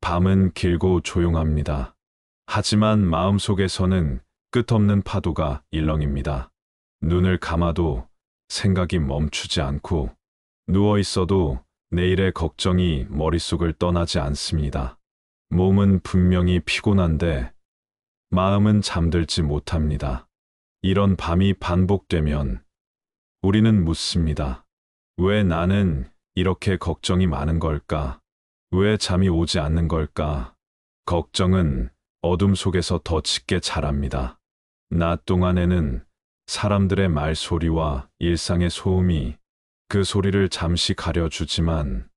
밤은 길고 조용합니다. 하지만 마음속에서는 끝없는 파도가 일렁입니다. 눈을 감아도 생각이 멈추지 않고 누워 있어도 내일의 걱정이 머릿속을 떠나지 않습니다. 몸은 분명히 피곤한데 마음은 잠들지 못합니다. 이런 밤이 반복되면 우리는 묻습니다. 왜 나는 이렇게 걱정이 많은 걸까? 왜 잠이 오지 않는 걸까? 걱정은 어둠 속에서 더 짙게 자랍니다. 낮 동안에는 사람들의 말소리와 일상의 소음이 그 소리를 잠시 가려주지만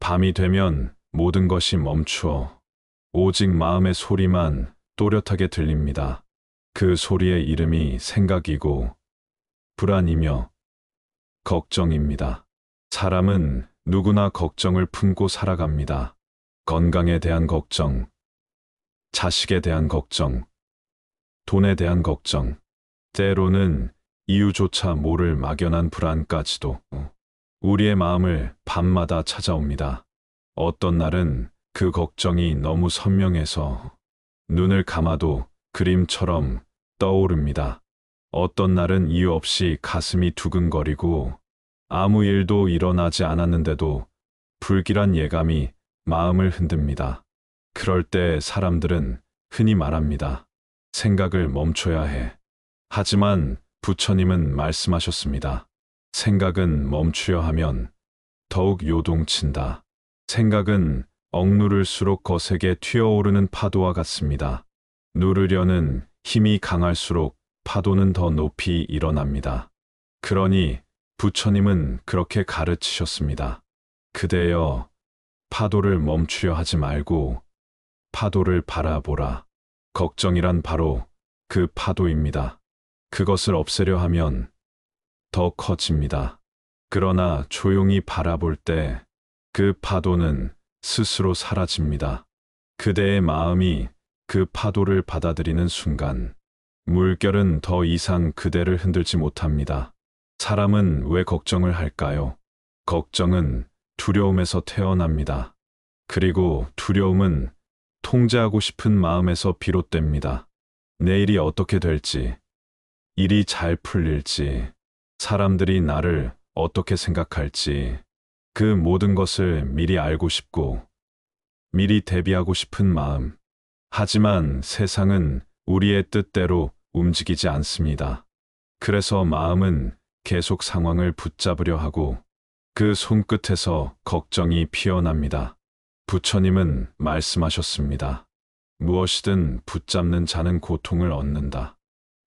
밤이 되면 모든 것이 멈추어 오직 마음의 소리만 또렷하게 들립니다. 그 소리의 이름이 생각이고 불안이며 걱정입니다. 사람은 누구나 걱정을 품고 살아갑니다. 건강에 대한 걱정, 자식에 대한 걱정, 돈에 대한 걱정, 때로는 이유조차 모를 막연한 불안까지도 우리의 마음을 밤마다 찾아옵니다. 어떤 날은 그 걱정이 너무 선명해서 눈을 감아도 그림처럼 떠오릅니다. 어떤 날은 이유 없이 가슴이 두근거리고 아무 일도 일어나지 않았는데도 불길한 예감이 마음을 흔듭니다. 그럴 때 사람들은 흔히 말합니다. 생각을 멈춰야 해. 하지만 부처님은 말씀하셨습니다. 생각은 멈추려 하면 더욱 요동친다. 생각은 억누를수록 거세게 튀어오르는 파도와 같습니다. 누르려는 힘이 강할수록 파도는 더 높이 일어납니다. 그러니 부처님은 그렇게 가르치셨습니다. 그대여, 파도를 멈추려 하지 말고 파도를 바라보라. 걱정이란 바로 그 파도입니다. 그것을 없애려 하면 더 커집니다. 그러나 조용히 바라볼 때 그 파도는 스스로 사라집니다. 그대의 마음이 그 파도를 받아들이는 순간 물결은 더 이상 그대를 흔들지 못합니다. 사람은 왜 걱정을 할까요? 걱정은 두려움에서 태어납니다. 그리고 두려움은 통제하고 싶은 마음에서 비롯됩니다. 내일이 어떻게 될지, 일이 잘 풀릴지, 사람들이 나를 어떻게 생각할지, 그 모든 것을 미리 알고 싶고, 미리 대비하고 싶은 마음. 하지만 세상은 우리의 뜻대로 움직이지 않습니다. 그래서 마음은 계속 상황을 붙잡으려 하고, 그 손끝에서 걱정이 피어납니다. 부처님은 말씀하셨습니다. 무엇이든 붙잡는 자는 고통을 얻는다.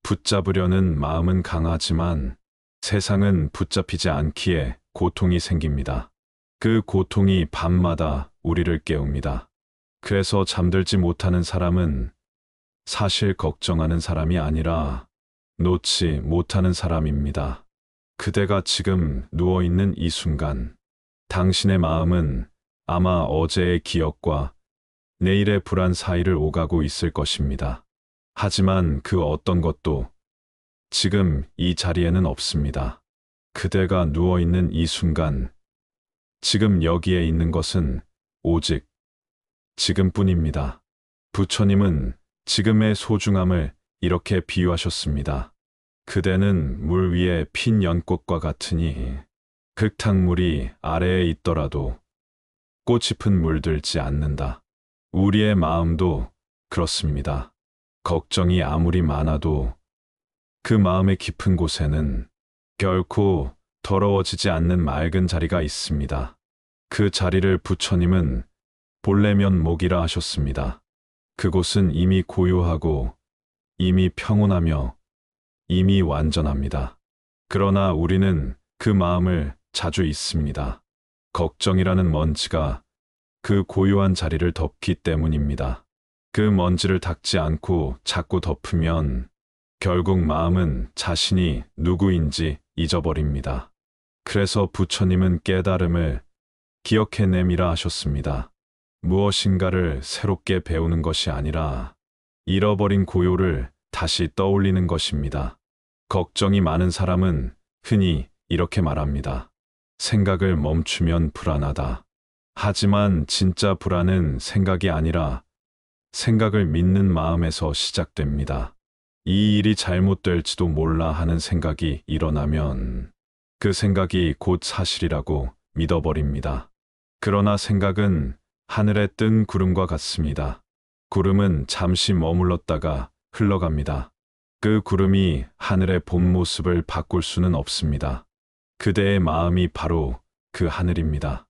붙잡으려는 마음은 강하지만 세상은 붙잡히지 않기에 고통이 생깁니다. 그 고통이 밤마다 우리를 깨웁니다. 그래서 잠들지 못하는 사람은 사실 걱정하는 사람이 아니라 놓지 못하는 사람입니다. 그대가 지금 누워있는 이 순간, 당신의 마음은 아마 어제의 기억과 내일의 불안 사이를 오가고 있을 것입니다. 하지만 그 어떤 것도 지금 이 자리에는 없습니다. 그대가 누워있는 이 순간, 지금 여기에 있는 것은 오직 지금뿐입니다. 부처님은 지금의 소중함을 이렇게 비유하셨습니다. 그대는 물 위에 핀 연꽃과 같으니 흙탕물이 아래에 있더라도 꽃잎은 물들지 않는다. 우리의 마음도 그렇습니다. 걱정이 아무리 많아도 그 마음의 깊은 곳에는 결코 더러워지지 않는 맑은 자리가 있습니다. 그 자리를 부처님은 본래면목이라 하셨습니다. 그곳은 이미 고요하고 이미 평온하며 이미 완전합니다. 그러나 우리는 그 마음을 자주 잊습니다. 걱정이라는 먼지가 그 고요한 자리를 덮기 때문입니다. 그 먼지를 닦지 않고 자꾸 덮으면 결국 마음은 자신이 누구인지 잊어버립니다. 그래서 부처님은 깨달음을 기억해내미라 하셨습니다. 무엇인가를 새롭게 배우는 것이 아니라 잃어버린 고요를 다시 떠올리는 것입니다. 걱정이 많은 사람은 흔히 이렇게 말합니다. 생각을 멈추면 불안하다. 하지만 진짜 불안은 생각이 아니라 생각을 믿는 마음에서 시작됩니다. 이 일이 잘못될지도 몰라 하는 생각이 일어나면 그 생각이 곧 사실이라고 믿어버립니다. 그러나 생각은 하늘에 뜬 구름과 같습니다. 구름은 잠시 머물렀다가 흘러갑니다. 그 구름이 하늘의 본 모습을 바꿀 수는 없습니다. 그대의 마음이 바로 그 하늘입니다.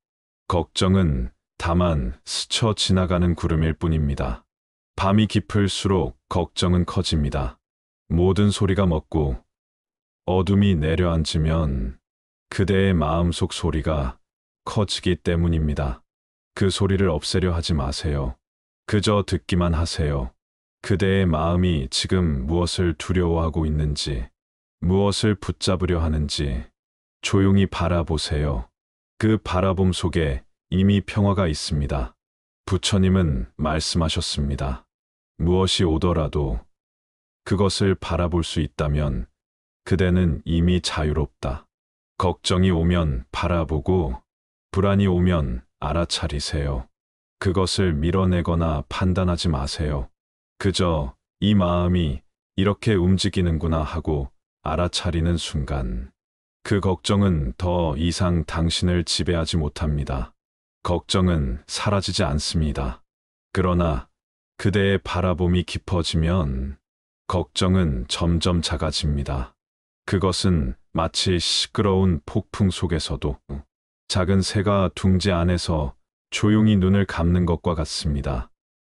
걱정은 다만 스쳐 지나가는 구름일 뿐입니다. 밤이 깊을수록 걱정은 커집니다. 모든 소리가 멎고 어둠이 내려앉으면 그대의 마음속 소리가 커지기 때문입니다. 그 소리를 없애려 하지 마세요. 그저 듣기만 하세요. 그대의 마음이 지금 무엇을 두려워하고 있는지, 무엇을 붙잡으려 하는지 조용히 바라보세요. 그 바라봄 속에 이미 평화가 있습니다. 부처님은 말씀하셨습니다. 무엇이 오더라도 그것을 바라볼 수 있다면 그대는 이미 자유롭다. 걱정이 오면 바라보고 불안이 오면 알아차리세요. 그것을 밀어내거나 판단하지 마세요. 그저 이 마음이 이렇게 움직이는구나 하고 알아차리는 순간 그 걱정은 더 이상 당신을 지배하지 못합니다. 걱정은 사라지지 않습니다. 그러나 그대의 바라봄이 깊어지면 걱정은 점점 작아집니다. 그것은 마치 시끄러운 폭풍 속에서도 작은 새가 둥지 안에서 조용히 눈을 감는 것과 같습니다.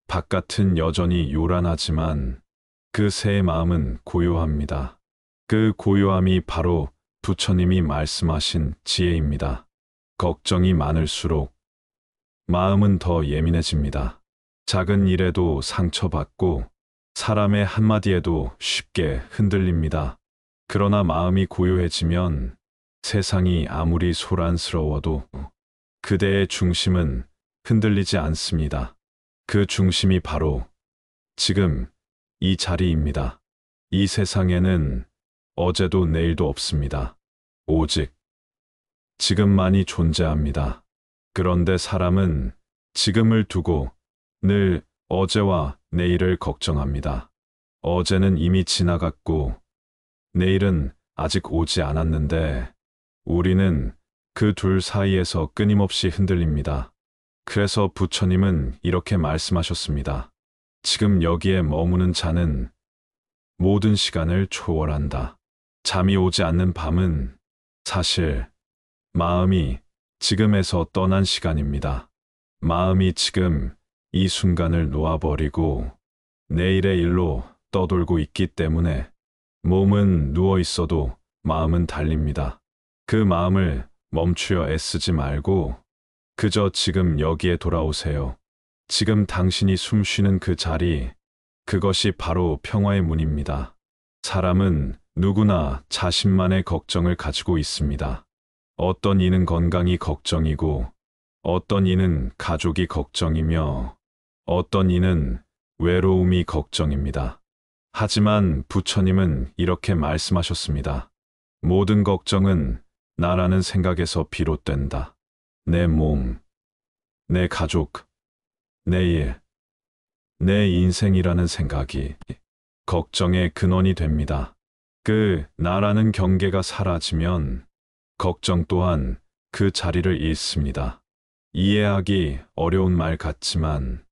바깥은 여전히 요란하지만 그 새의 마음은 고요합니다. 그 고요함이 바로 부처님이 말씀하신 지혜입니다. 걱정이 많을수록 마음은 더 예민해집니다. 작은 일에도 상처받고 사람의 한마디에도 쉽게 흔들립니다. 그러나 마음이 고요해지면 세상이 아무리 소란스러워도 그대의 중심은 흔들리지 않습니다. 그 중심이 바로 지금 이 자리입니다. 이 세상에는 어제도 내일도 없습니다. 오직 지금만이 존재합니다. 그런데 사람은 지금을 두고 늘 어제와 내일을 걱정합니다. 어제는 이미 지나갔고 내일은 아직 오지 않았는데 우리는 그 둘 사이에서 끊임없이 흔들립니다. 그래서 부처님은 이렇게 말씀하셨습니다. 지금 여기에 머무는 자는 모든 시간을 초월한다. 잠이 오지 않는 밤은 사실 마음이 지금에서 떠난 시간입니다. 마음이 지금 이 순간을 놓아버리고 내일의 일로 떠돌고 있기 때문에 몸은 누워 있어도 마음은 달립니다. 그 마음을 멈추려 애쓰지 말고 그저 지금 여기에 돌아오세요. 지금 당신이 숨 쉬는 그 자리, 그것이 바로 평화의 문입니다. 사람은 누구나 자신만의 걱정을 가지고 있습니다. 어떤 이는 건강이 걱정이고, 어떤 이는 가족이 걱정이며, 어떤 이는 외로움이 걱정입니다. 하지만 부처님은 이렇게 말씀하셨습니다. 모든 걱정은 나라는 생각에서 비롯된다. 내 몸, 내 가족, 내 일, 내 인생이라는 생각이 걱정의 근원이 됩니다. 그 나라는 경계가 사라지면 걱정 또한 그 자리를 잃습니다. 이해하기 어려운 말 같지만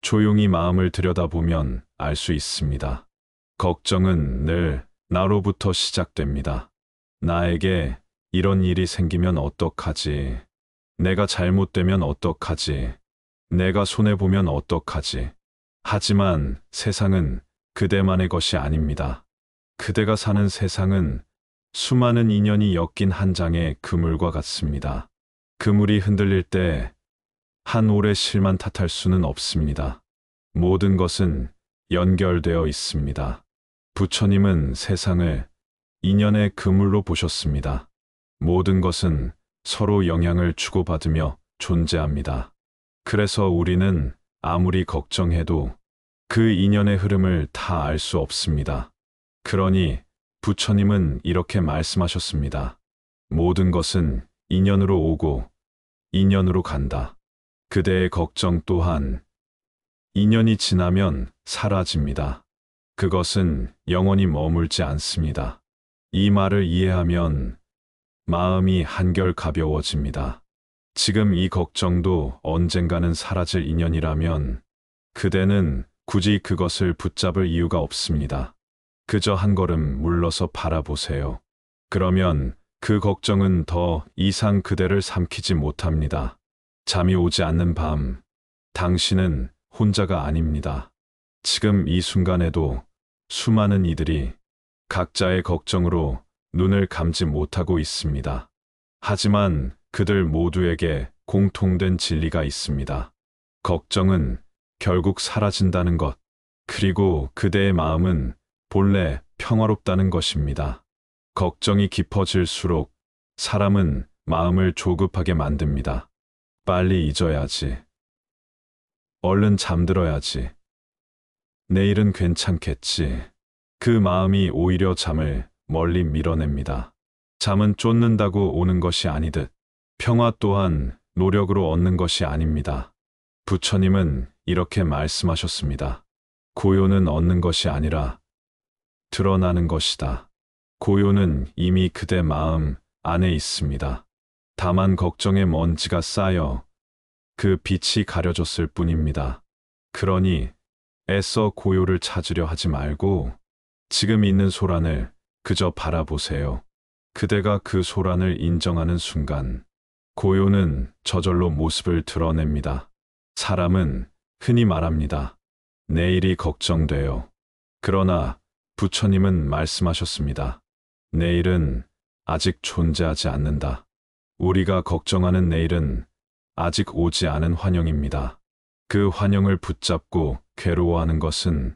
조용히 마음을 들여다보면 알 수 있습니다. 걱정은 늘 나로부터 시작됩니다. 나에게 이런 일이 생기면 어떡하지? 내가 잘못되면 어떡하지? 내가 손해보면 어떡하지? 하지만 세상은 그대만의 것이 아닙니다. 그대가 사는 세상은 수많은 인연이 엮인 한 장의 그물과 같습니다. 그물이 흔들릴 때 한 올의 실만 탓할 수는 없습니다. 모든 것은 연결되어 있습니다. 부처님은 세상을 인연의 그물로 보셨습니다. 모든 것은 서로 영향을 주고받으며 존재합니다. 그래서 우리는 아무리 걱정해도 그 인연의 흐름을 다 알 수 없습니다. 그러니 부처님은 이렇게 말씀하셨습니다. 모든 것은 인연으로 오고 인연으로 간다. 그대의 걱정 또한 2년이 지나면 사라집니다. 그것은 영원히 머물지 않습니다. 이 말을 이해하면 마음이 한결 가벼워집니다. 지금 이 걱정도 언젠가는 사라질 인연이라면 그대는 굳이 그것을 붙잡을 이유가 없습니다. 그저 한 걸음 물러서 바라보세요. 그러면 그 걱정은 더 이상 그대를 삼키지 못합니다. 잠이 오지 않는 밤, 당신은 혼자가 아닙니다. 지금 이 순간에도 수많은 이들이 각자의 걱정으로 눈을 감지 못하고 있습니다. 하지만 그들 모두에게 공통된 진리가 있습니다. 걱정은 결국 사라진다는 것, 그리고 그대의 마음은 본래 평화롭다는 것입니다. 걱정이 깊어질수록 사람은 마음을 조급하게 만듭니다. 빨리 잊어야지. 얼른 잠들어야지. 내일은 괜찮겠지. 그 마음이 오히려 잠을 멀리 밀어냅니다. 잠은 쫓는다고 오는 것이 아니듯 평화 또한 노력으로 얻는 것이 아닙니다. 부처님은 이렇게 말씀하셨습니다. 고요는 얻는 것이 아니라 드러나는 것이다. 고요는 이미 그대 마음 안에 있습니다. 다만 걱정의 먼지가 쌓여 그 빛이 가려졌을 뿐입니다. 그러니 애써 고요를 찾으려 하지 말고 지금 있는 소란을 그저 바라보세요. 그대가 그 소란을 인정하는 순간 고요는 저절로 모습을 드러냅니다. 사람은 흔히 말합니다. 내일이 걱정돼요. 그러나 부처님은 말씀하셨습니다. 내일은 아직 존재하지 않는다. 우리가 걱정하는 내일은 아직 오지 않은 환영입니다. 그 환영을 붙잡고 괴로워하는 것은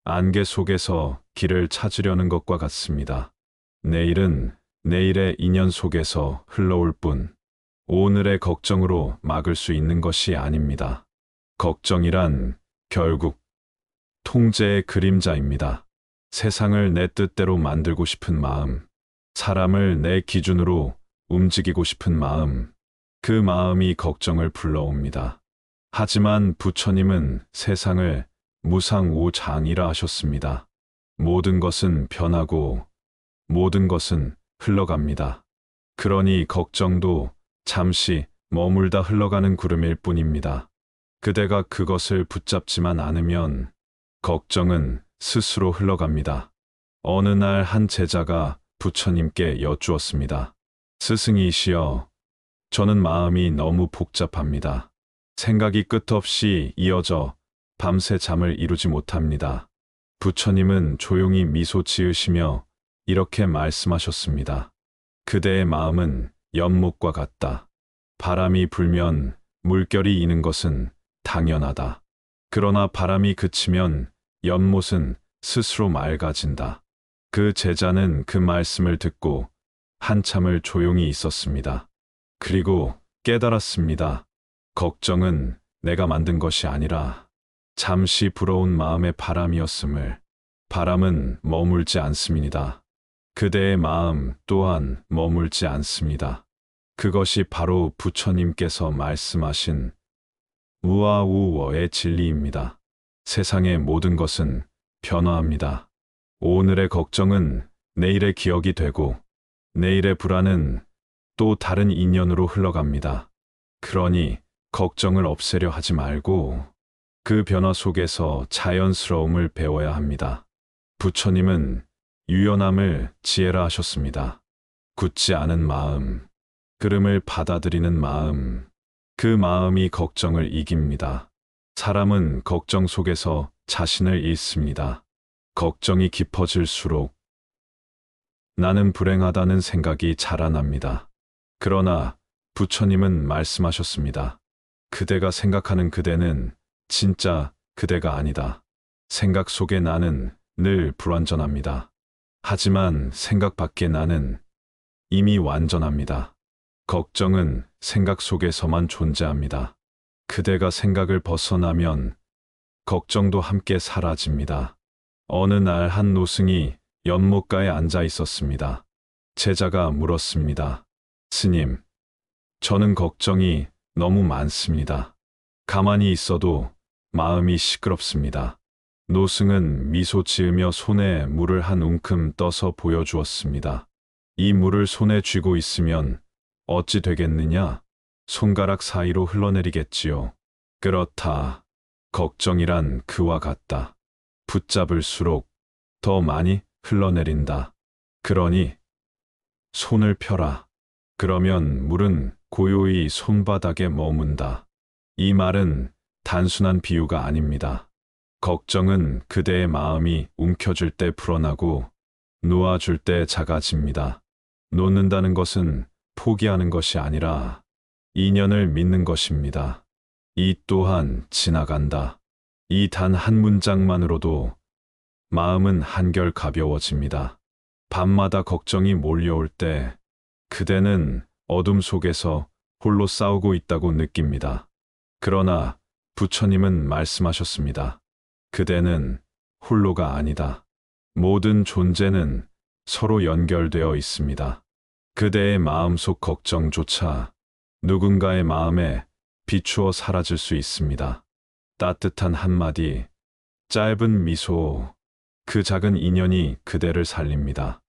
안개 속에서 길을 찾으려는 것과 같습니다. 내일은 내일의 인연 속에서 흘러올 뿐, 오늘의 걱정으로 막을 수 있는 것이 아닙니다. 걱정이란 결국 통제의 그림자입니다. 세상을 내 뜻대로 만들고 싶은 마음, 사람을 내 기준으로 움직이고 싶은 마음, 그 마음이 걱정을 불러옵니다. 하지만 부처님은 세상을 무상우장이라 하셨습니다. 모든 것은 변하고 모든 것은 흘러갑니다. 그러니 걱정도 잠시 머물다 흘러가는 구름일 뿐입니다. 그대가 그것을 붙잡지만 않으면 걱정은 스스로 흘러갑니다. 어느 날 한 제자가 부처님께 여쭈었습니다. 스승이시여, 저는 마음이 너무 복잡합니다. 생각이 끝없이 이어져 밤새 잠을 이루지 못합니다. 부처님은 조용히 미소 지으시며 이렇게 말씀하셨습니다. 그대의 마음은 연못과 같다. 바람이 불면 물결이 이는 것은 당연하다. 그러나 바람이 그치면 연못은 스스로 맑아진다. 그 제자는 그 말씀을 듣고 한참을 조용히 있었습니다. 그리고 깨달았습니다. 걱정은 내가 만든 것이 아니라 잠시 불어온 마음의 바람이었음을. 바람은 머물지 않습니다. 그대의 마음 또한 머물지 않습니다. 그것이 바로 부처님께서 말씀하신 우아우어의 진리입니다. 세상의 모든 것은 변화합니다. 오늘의 걱정은 내일의 기억이 되고 내일의 불안은 또 다른 인연으로 흘러갑니다. 그러니 걱정을 없애려 하지 말고 그 변화 속에서 자연스러움을 배워야 합니다. 부처님은 유연함을 지혜라 하셨습니다. 굳지 않은 마음, 흐름을 받아들이는 마음, 그 마음이 걱정을 이깁니다. 사람은 걱정 속에서 자신을 잃습니다. 걱정이 깊어질수록 나는 불행하다는 생각이 자라납니다. 그러나 부처님은 말씀하셨습니다. 그대가 생각하는 그대는 진짜 그대가 아니다. 생각 속의 나는 늘 불완전합니다. 하지만 생각 밖의 나는 이미 완전합니다. 걱정은 생각 속에서만 존재합니다. 그대가 생각을 벗어나면 걱정도 함께 사라집니다. 어느 날 한 노승이 연못가에 앉아 있었습니다. 제자가 물었습니다. 스님, 저는 걱정이 너무 많습니다. 가만히 있어도 마음이 시끄럽습니다. 노승은 미소 지으며 손에 물을 한 움큼 떠서 보여주었습니다. 이 물을 손에 쥐고 있으면 어찌 되겠느냐? 손가락 사이로 흘러내리겠지요. 그렇다. 걱정이란 그와 같다. 붙잡을수록 더 많이 흘러내린다. 그러니 손을 펴라. 그러면 물은 고요히 손바닥에 머문다. 이 말은 단순한 비유가 아닙니다. 걱정은 그대의 마음이 움켜쥘 때 불어나고 놓아줄 때 작아집니다. 놓는다는 것은 포기하는 것이 아니라 인연을 믿는 것입니다. 이 또한 지나간다. 이 단 한 문장만으로도 마음은 한결 가벼워집니다. 밤마다 걱정이 몰려올 때 그대는 어둠 속에서 홀로 싸우고 있다고 느낍니다. 그러나 부처님은 말씀하셨습니다. 그대는 홀로가 아니다. 모든 존재는 서로 연결되어 있습니다. 그대의 마음속 걱정조차 누군가의 마음에 비추어 사라질 수 있습니다. 따뜻한 한마디, 짧은 미소, 그 작은 인연이 그대를 살립니다.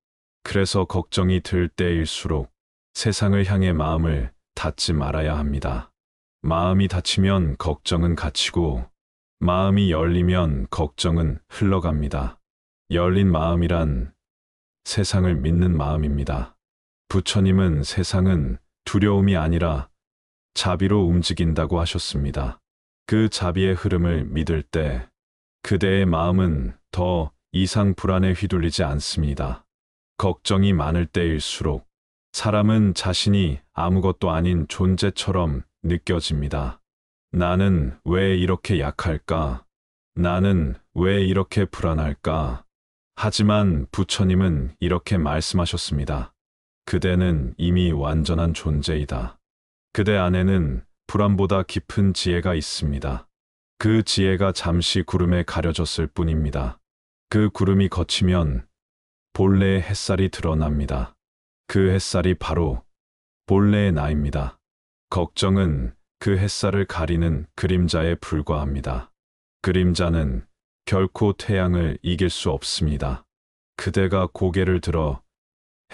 그래서 걱정이 들 때일수록 세상을 향해 마음을 닫지 말아야 합니다. 마음이 닫히면 걱정은 갇히고 마음이 열리면 걱정은 흘러갑니다. 열린 마음이란 세상을 믿는 마음입니다. 부처님은 세상은 두려움이 아니라 자비로 움직인다고 하셨습니다. 그 자비의 흐름을 믿을 때 그대의 마음은 더 이상 불안에 휘둘리지 않습니다. 걱정이 많을 때일수록 사람은 자신이 아무것도 아닌 존재처럼 느껴집니다. 나는 왜 이렇게 약할까? 나는 왜 이렇게 불안할까? 하지만 부처님은 이렇게 말씀하셨습니다. 그대는 이미 완전한 존재이다. 그대 안에는 불안보다 깊은 지혜가 있습니다. 그 지혜가 잠시 구름에 가려졌을 뿐입니다. 그 구름이 걷히면 본래의 햇살이 드러납니다. 그 햇살이 바로 본래의 나입니다. 걱정은 그 햇살을 가리는 그림자에 불과합니다. 그림자는 결코 태양을 이길 수 없습니다. 그대가 고개를 들어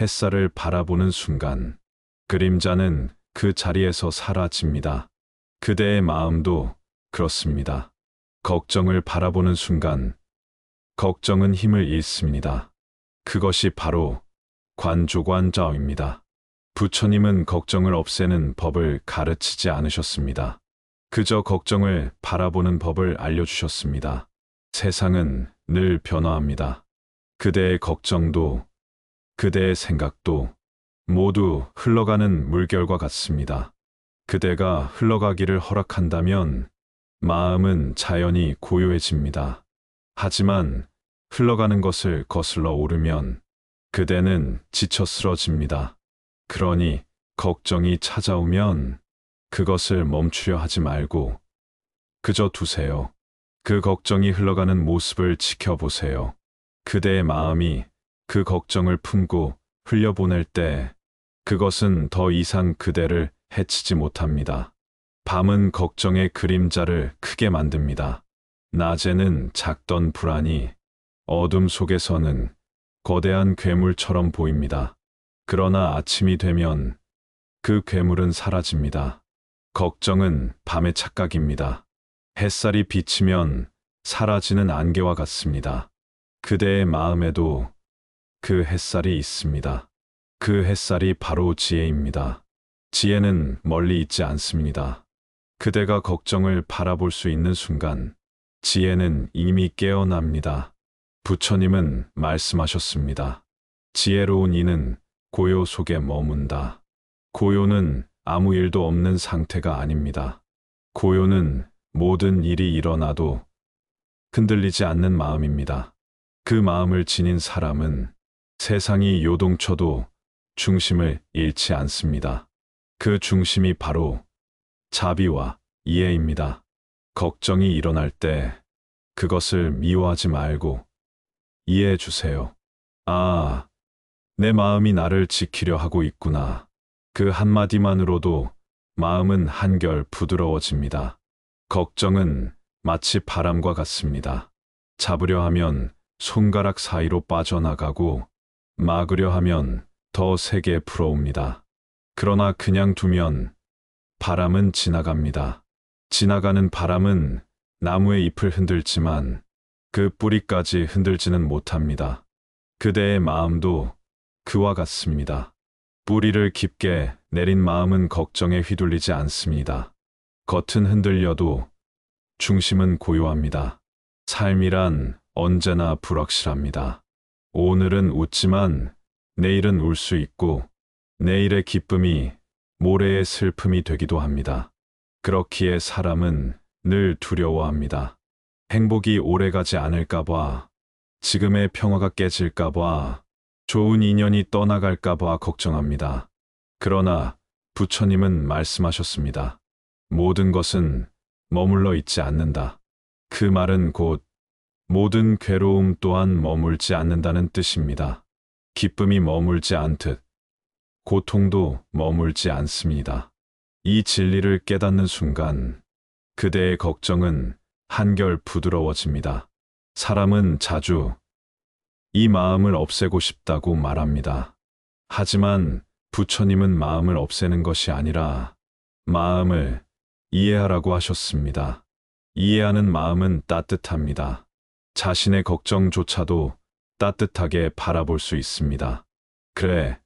햇살을 바라보는 순간 그림자는 그 자리에서 사라집니다. 그대의 마음도 그렇습니다. 걱정을 바라보는 순간 걱정은 힘을 잃습니다. 그것이 바로 관조관자입니다. 부처님은 걱정을 없애는 법을 가르치지 않으셨습니다. 그저 걱정을 바라보는 법을 알려주셨습니다. 세상은 늘 변화합니다. 그대의 걱정도 그대의 생각도 모두 흘러가는 물결과 같습니다. 그대가 흘러가기를 허락한다면 마음은 자연히 고요해집니다. 하지만 흘러가는 것을 거슬러 오르면 그대는 지쳐 쓰러집니다. 그러니 걱정이 찾아오면 그것을 멈추려 하지 말고 그저 두세요. 그 걱정이 흘러가는 모습을 지켜보세요. 그대의 마음이 그 걱정을 품고 흘려보낼 때 그것은 더 이상 그대를 해치지 못합니다. 밤은 걱정의 그림자를 크게 만듭니다. 낮에는 작던 불안이 어둠 속에서는 거대한 괴물처럼 보입니다. 그러나 아침이 되면 그 괴물은 사라집니다. 걱정은 밤의 착각입니다. 햇살이 비치면 사라지는 안개와 같습니다. 그대의 마음에도 그 햇살이 있습니다. 그 햇살이 바로 지혜입니다. 지혜는 멀리 있지 않습니다. 그대가 걱정을 바라볼 수 있는 순간 지혜는 이미 깨어납니다. 부처님은 말씀하셨습니다. 지혜로운 이는 고요 속에 머문다. 고요는 아무 일도 없는 상태가 아닙니다. 고요는 모든 일이 일어나도 흔들리지 않는 마음입니다. 그 마음을 지닌 사람은 세상이 요동쳐도 중심을 잃지 않습니다. 그 중심이 바로 자비와 이해입니다. 걱정이 일어날 때 그것을 미워하지 말고 이해해 주세요. 아, 내 마음이 나를 지키려 하고 있구나. 그 한마디만으로도 마음은 한결 부드러워집니다. 걱정은 마치 바람과 같습니다. 잡으려 하면 손가락 사이로 빠져나가고 막으려 하면 더 세게 불어옵니다. 그러나 그냥 두면 바람은 지나갑니다. 지나가는 바람은 나무의 잎을 흔들지만 그 뿌리까지 흔들지는 못합니다. 그대의 마음도 그와 같습니다. 뿌리를 깊게 내린 마음은 걱정에 휘둘리지 않습니다. 겉은 흔들려도 중심은 고요합니다. 삶이란 언제나 불확실합니다. 오늘은 웃지만 내일은 울 수 있고 내일의 기쁨이 모레의 슬픔이 되기도 합니다. 그렇기에 사람은 늘 두려워합니다. 행복이 오래가지 않을까봐, 지금의 평화가 깨질까봐, 좋은 인연이 떠나갈까봐 걱정합니다. 그러나 부처님은 말씀하셨습니다. 모든 것은 머물러 있지 않는다. 그 말은 곧 모든 괴로움 또한 머물지 않는다는 뜻입니다. 기쁨이 머물지 않듯 고통도 머물지 않습니다. 이 진리를 깨닫는 순간 그대의 걱정은 한결 부드러워집니다. 사람은 자주 이 마음을 없애고 싶다고 말합니다. 하지만 부처님은 마음을 없애는 것이 아니라 마음을 이해하라고 하셨습니다. 이해하는 마음은 따뜻합니다. 자신의 걱정조차도 따뜻하게 바라볼 수 있습니다. 그래,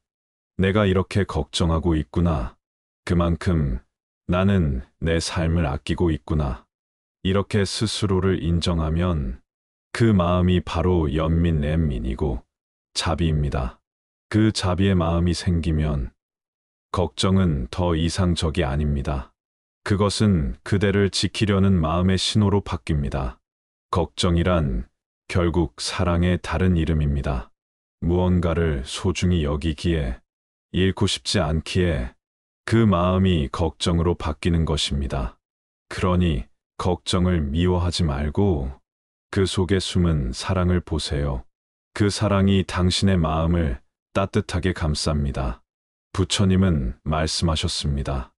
내가 이렇게 걱정하고 있구나. 그만큼 나는 내 삶을 아끼고 있구나. 이렇게 스스로를 인정하면 그 마음이 바로 연민憐민이고 자비입니다. 그 자비의 마음이 생기면 걱정은 더 이상 적이 아닙니다. 그것은 그대를 지키려는 마음의 신호로 바뀝니다. 걱정이란 결국 사랑의 다른 이름입니다. 무언가를 소중히 여기기에, 잃고 싶지 않기에 그 마음이 걱정으로 바뀌는 것입니다. 그러니 걱정을 미워하지 말고 그 속에 숨은 사랑을 보세요. 그 사랑이 당신의 마음을 따뜻하게 감쌉니다. 부처님은 말씀하셨습니다.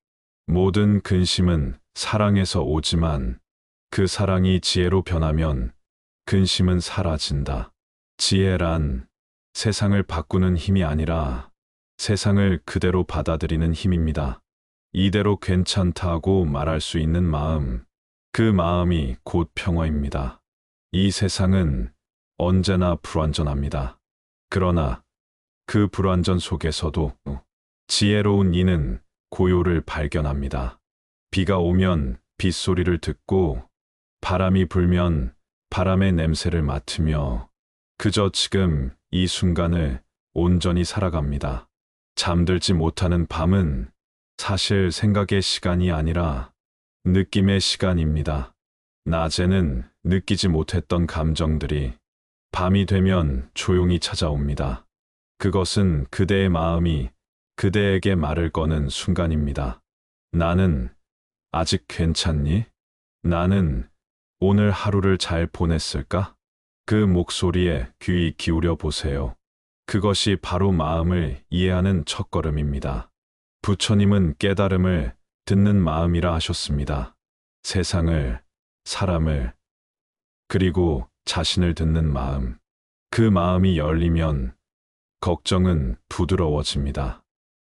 모든 근심은 사랑에서 오지만 그 사랑이 지혜로 변하면 근심은 사라진다. 지혜란 세상을 바꾸는 힘이 아니라 세상을 그대로 받아들이는 힘입니다. 이대로 괜찮다고 말할 수 있는 마음, 그 마음이 곧 평화입니다. 이 세상은 언제나 불완전합니다. 그러나 그 불완전 속에서도 지혜로운 이는 고요를 발견합니다. 비가 오면 빗소리를 듣고 바람이 불면 바람의 냄새를 맡으며 그저 지금 이 순간을 온전히 살아갑니다. 잠들지 못하는 밤은 사실 생각의 시간이 아니라 느낌의 시간입니다. 낮에는 느끼지 못했던 감정들이 밤이 되면 조용히 찾아옵니다. 그것은 그대의 마음이 그대에게 말을 거는 순간입니다. 나는 아직 괜찮니? 나는 오늘 하루를 잘 보냈을까? 그 목소리에 귀 기울여 보세요. 그것이 바로 마음을 이해하는 첫걸음입니다. 부처님은 깨달음을 듣는 마음이라 하셨습니다. 세상을, 사람을, 그리고 자신을 듣는 마음. 그 마음이 열리면 걱정은 부드러워집니다.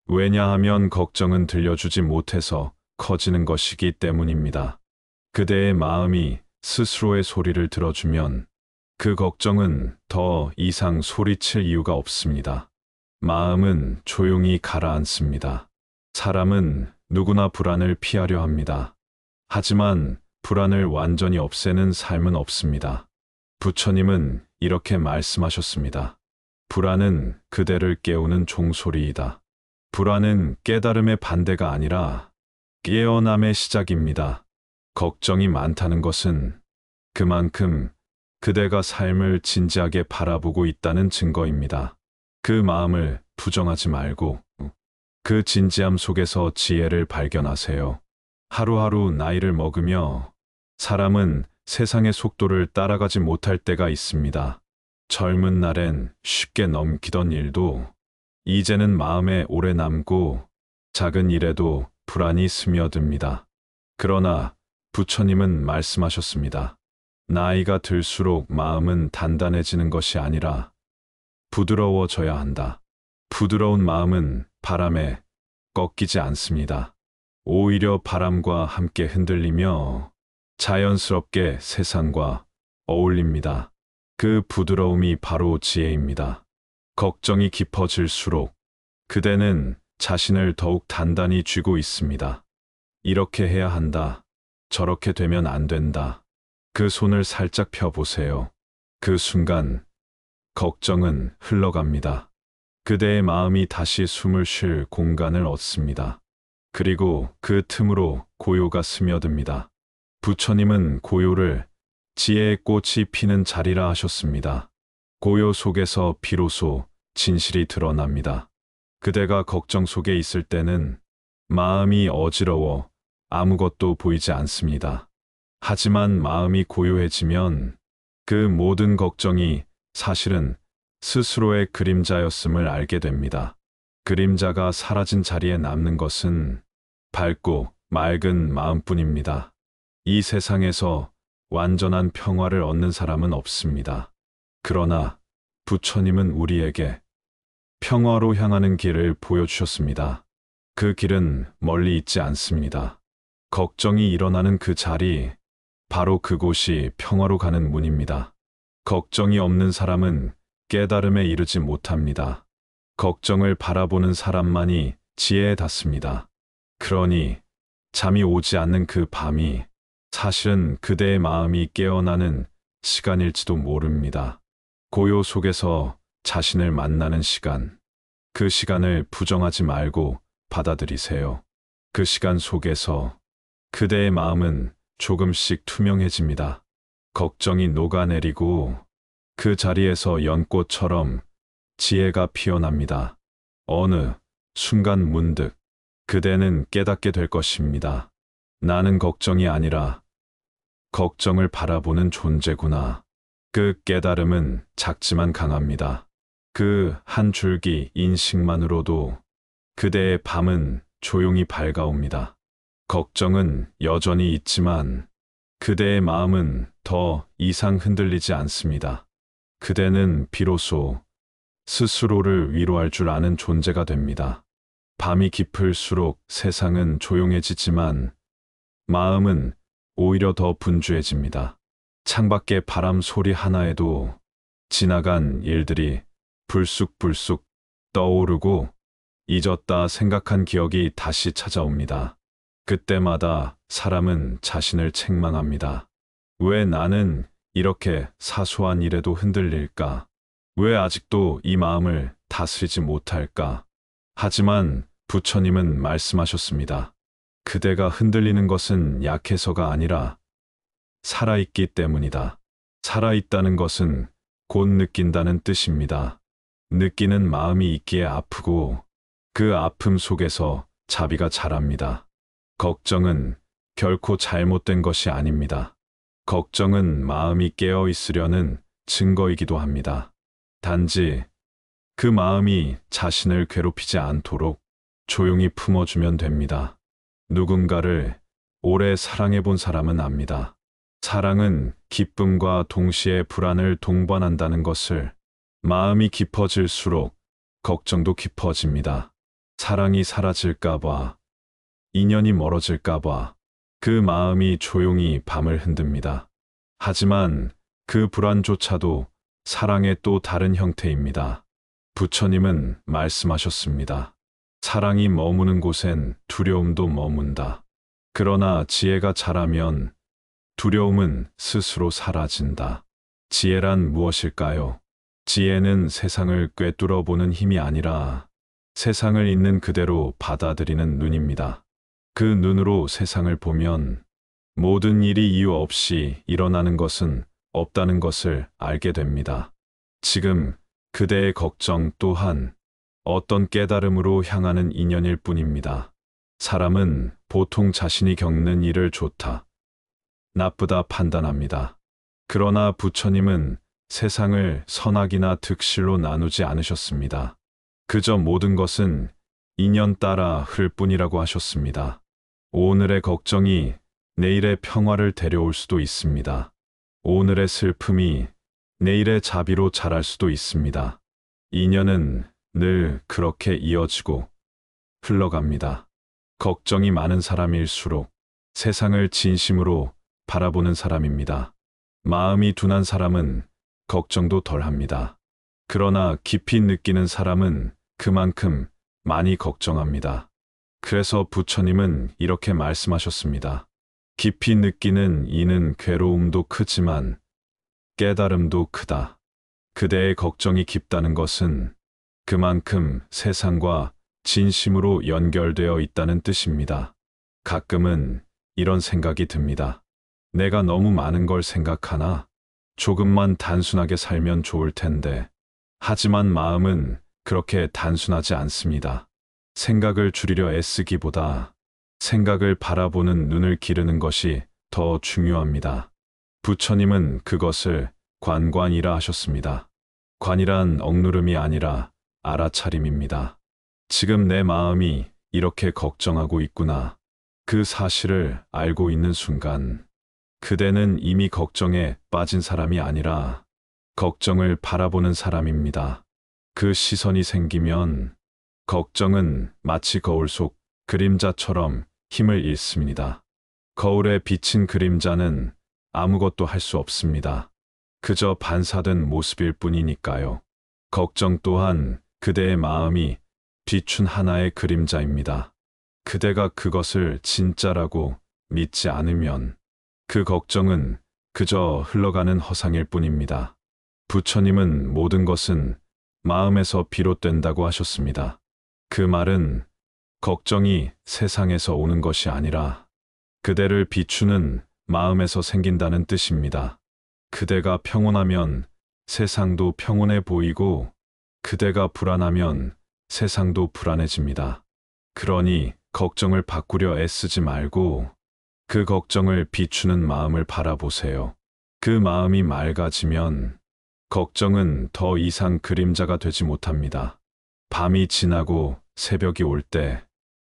왜냐하면 걱정은 들려주지 못해서 커지는 것이기 때문입니다. 그대의 마음이 스스로의 소리를 들어주면 그 걱정은 더 이상 소리칠 이유가 없습니다. 마음은 조용히 가라앉습니다. 사람은 누구나 불안을 피하려 합니다. 하지만 불안을 완전히 없애는 삶은 없습니다. 부처님은 이렇게 말씀하셨습니다. 불안은 그대를 깨우는 종소리이다. 불안은 깨달음의 반대가 아니라 깨어남의 시작입니다. 걱정이 많다는 것은 그만큼 그대가 삶을 진지하게 바라보고 있다는 증거입니다. 그 마음을 부정하지 말고 그 진지함 속에서 지혜를 발견하세요. 하루하루 나이를 먹으며 사람은 세상의 속도를 따라가지 못할 때가 있습니다. 젊은 날엔 쉽게 넘기던 일도 이제는 마음에 오래 남고 작은 일에도 불안이 스며듭니다. 그러나 부처님은 말씀하셨습니다. 나이가 들수록 마음은 단단해지는 것이 아니라 부드러워져야 한다. 부드러운 마음은 바람에 꺾이지 않습니다. 오히려 바람과 함께 흔들리며 자연스럽게 세상과 어울립니다. 그 부드러움이 바로 지혜입니다. 걱정이 깊어질수록 그대는 자신을 더욱 단단히 쥐고 있습니다. 이렇게 해야 한다. 저렇게 되면 안 된다. 그 손을 살짝 펴보세요. 그 순간 걱정은 흘러갑니다. 그대의 마음이 다시 숨을 쉴 공간을 얻습니다. 그리고 그 틈으로 고요가 스며듭니다. 부처님은 고요를 지혜의 꽃이 피는 자리라 하셨습니다. 고요 속에서 비로소 진실이 드러납니다. 그대가 걱정 속에 있을 때는 마음이 어지러워 아무것도 보이지 않습니다. 하지만 마음이 고요해지면 그 모든 걱정이 사실은 스스로의 그림자였음을 알게 됩니다. 그림자가 사라진 자리에 남는 것은 밝고 맑은 마음뿐입니다. 이 세상에서 완전한 평화를 얻는 사람은 없습니다. 그러나 부처님은 우리에게 평화로 향하는 길을 보여주셨습니다. 그 길은 멀리 있지 않습니다. 걱정이 일어나는 그 자리, 바로 그곳이 평화로 가는 문입니다. 걱정이 없는 사람은 깨달음에 이르지 못합니다. 걱정을 바라보는 사람만이 지혜에 닿습니다. 그러니 잠이 오지 않는 그 밤이 사실은 그대의 마음이 깨어나는 시간일지도 모릅니다. 고요 속에서 자신을 만나는 시간, 그 시간을 부정하지 말고 받아들이세요. 그 시간 속에서 그대의 마음은 조금씩 투명해집니다. 걱정이 녹아내리고 그 자리에서 연꽃처럼 지혜가 피어납니다. 어느 순간 문득 그대는 깨닫게 될 것입니다. 나는 걱정이 아니라 걱정을 바라보는 존재구나. 그 깨달음은 작지만 강합니다. 그 한 줄기 인식만으로도 그대의 밤은 조용히 밝아옵니다. 걱정은 여전히 있지만 그대의 마음은 더 이상 흔들리지 않습니다. 그대는 비로소 스스로를 위로할 줄 아는 존재가 됩니다. 밤이 깊을수록 세상은 조용해지지만 마음은 오히려 더 분주해집니다. 창밖의 바람 소리 하나에도 지나간 일들이 불쑥불쑥 떠오르고 잊었다 생각한 기억이 다시 찾아옵니다. 그때마다 사람은 자신을 책망합니다. 왜 나는 이렇게 사소한 일에도 흔들릴까? 왜 아직도 이 마음을 다스리지 못할까? 하지만 부처님은 말씀하셨습니다. 그대가 흔들리는 것은 약해서가 아니라 살아있기 때문이다. 살아있다는 것은 곧 느낀다는 뜻입니다. 느끼는 마음이 있기에 아프고 그 아픔 속에서 자비가 자랍니다. 걱정은 결코 잘못된 것이 아닙니다. 걱정은 마음이 깨어 있으려는 증거이기도 합니다. 단지 그 마음이 자신을 괴롭히지 않도록 조용히 품어주면 됩니다. 누군가를 오래 사랑해 본 사람은 압니다. 사랑은 기쁨과 동시에 불안을 동반한다는 것을. 마음이 깊어질수록 걱정도 깊어집니다. 사랑이 사라질까봐, 인연이 멀어질까봐 그 마음이 조용히 밤을 흔듭니다. 하지만 그 불안조차도 사랑의 또 다른 형태입니다. 부처님은 말씀하셨습니다. 사랑이 머무는 곳엔 두려움도 머문다. 그러나 지혜가 자라면 두려움은 스스로 사라진다. 지혜란 무엇일까요? 지혜는 세상을 꿰뚫어 보는 힘이 아니라 세상을 있는 그대로 받아들이는 눈입니다. 그 눈으로 세상을 보면 모든 일이 이유 없이 일어나는 것은 없다는 것을 알게 됩니다. 지금 그대의 걱정 또한 어떤 깨달음으로 향하는 인연일 뿐입니다. 사람은 보통 자신이 겪는 일을 좋다, 나쁘다 판단합니다. 그러나 부처님은 세상을 선악이나 득실로 나누지 않으셨습니다. 그저 모든 것은 인연 따라 흐를 뿐이라고 하셨습니다. 오늘의 걱정이 내일의 평화를 데려올 수도 있습니다. 오늘의 슬픔이 내일의 자비로 자랄 수도 있습니다. 인연은 늘 그렇게 이어지고 흘러갑니다. 걱정이 많은 사람일수록 세상을 진심으로 바라보는 사람입니다. 마음이 둔한 사람은 걱정도 덜 합니다. 그러나 깊이 느끼는 사람은 그만큼 많이 걱정합니다. 그래서 부처님은 이렇게 말씀하셨습니다. 깊이 느끼는 이는 괴로움도 크지만 깨달음도 크다. 그대의 걱정이 깊다는 것은 그만큼 세상과 진심으로 연결되어 있다는 뜻입니다. 가끔은 이런 생각이 듭니다. 내가 너무 많은 걸 생각하나? 조금만 단순하게 살면 좋을 텐데. 하지만 마음은 그렇게 단순하지 않습니다. 생각을 줄이려 애쓰기보다 생각을 바라보는 눈을 기르는 것이 더 중요합니다. 부처님은 그것을 관관이라 하셨습니다. 관이란 억누름이 아니라 알아차림입니다. 지금 내 마음이 이렇게 걱정하고 있구나. 그 사실을 알고 있는 순간 그대는 이미 걱정에 빠진 사람이 아니라 걱정을 바라보는 사람입니다. 그 시선이 생기면 걱정은 마치 거울 속 그림자처럼 힘을 잃습니다. 거울에 비친 그림자는 아무것도 할 수 없습니다. 그저 반사된 모습일 뿐이니까요. 걱정 또한 그대의 마음이 비춘 하나의 그림자입니다. 그대가 그것을 진짜라고 믿지 않으면 그 걱정은 그저 흘러가는 허상일 뿐입니다. 부처님은 모든 것은 마음에서 비롯된다고 하셨습니다. 그 말은 걱정이 세상에서 오는 것이 아니라 그대를 비추는 마음에서 생긴다는 뜻입니다. 그대가 평온하면 세상도 평온해 보이고 그대가 불안하면 세상도 불안해집니다. 그러니 걱정을 바꾸려 애쓰지 말고 그 걱정을 비추는 마음을 바라보세요. 그 마음이 맑아지면 걱정은 더 이상 그림자가 되지 못합니다. 밤이 지나고 새벽이 올 때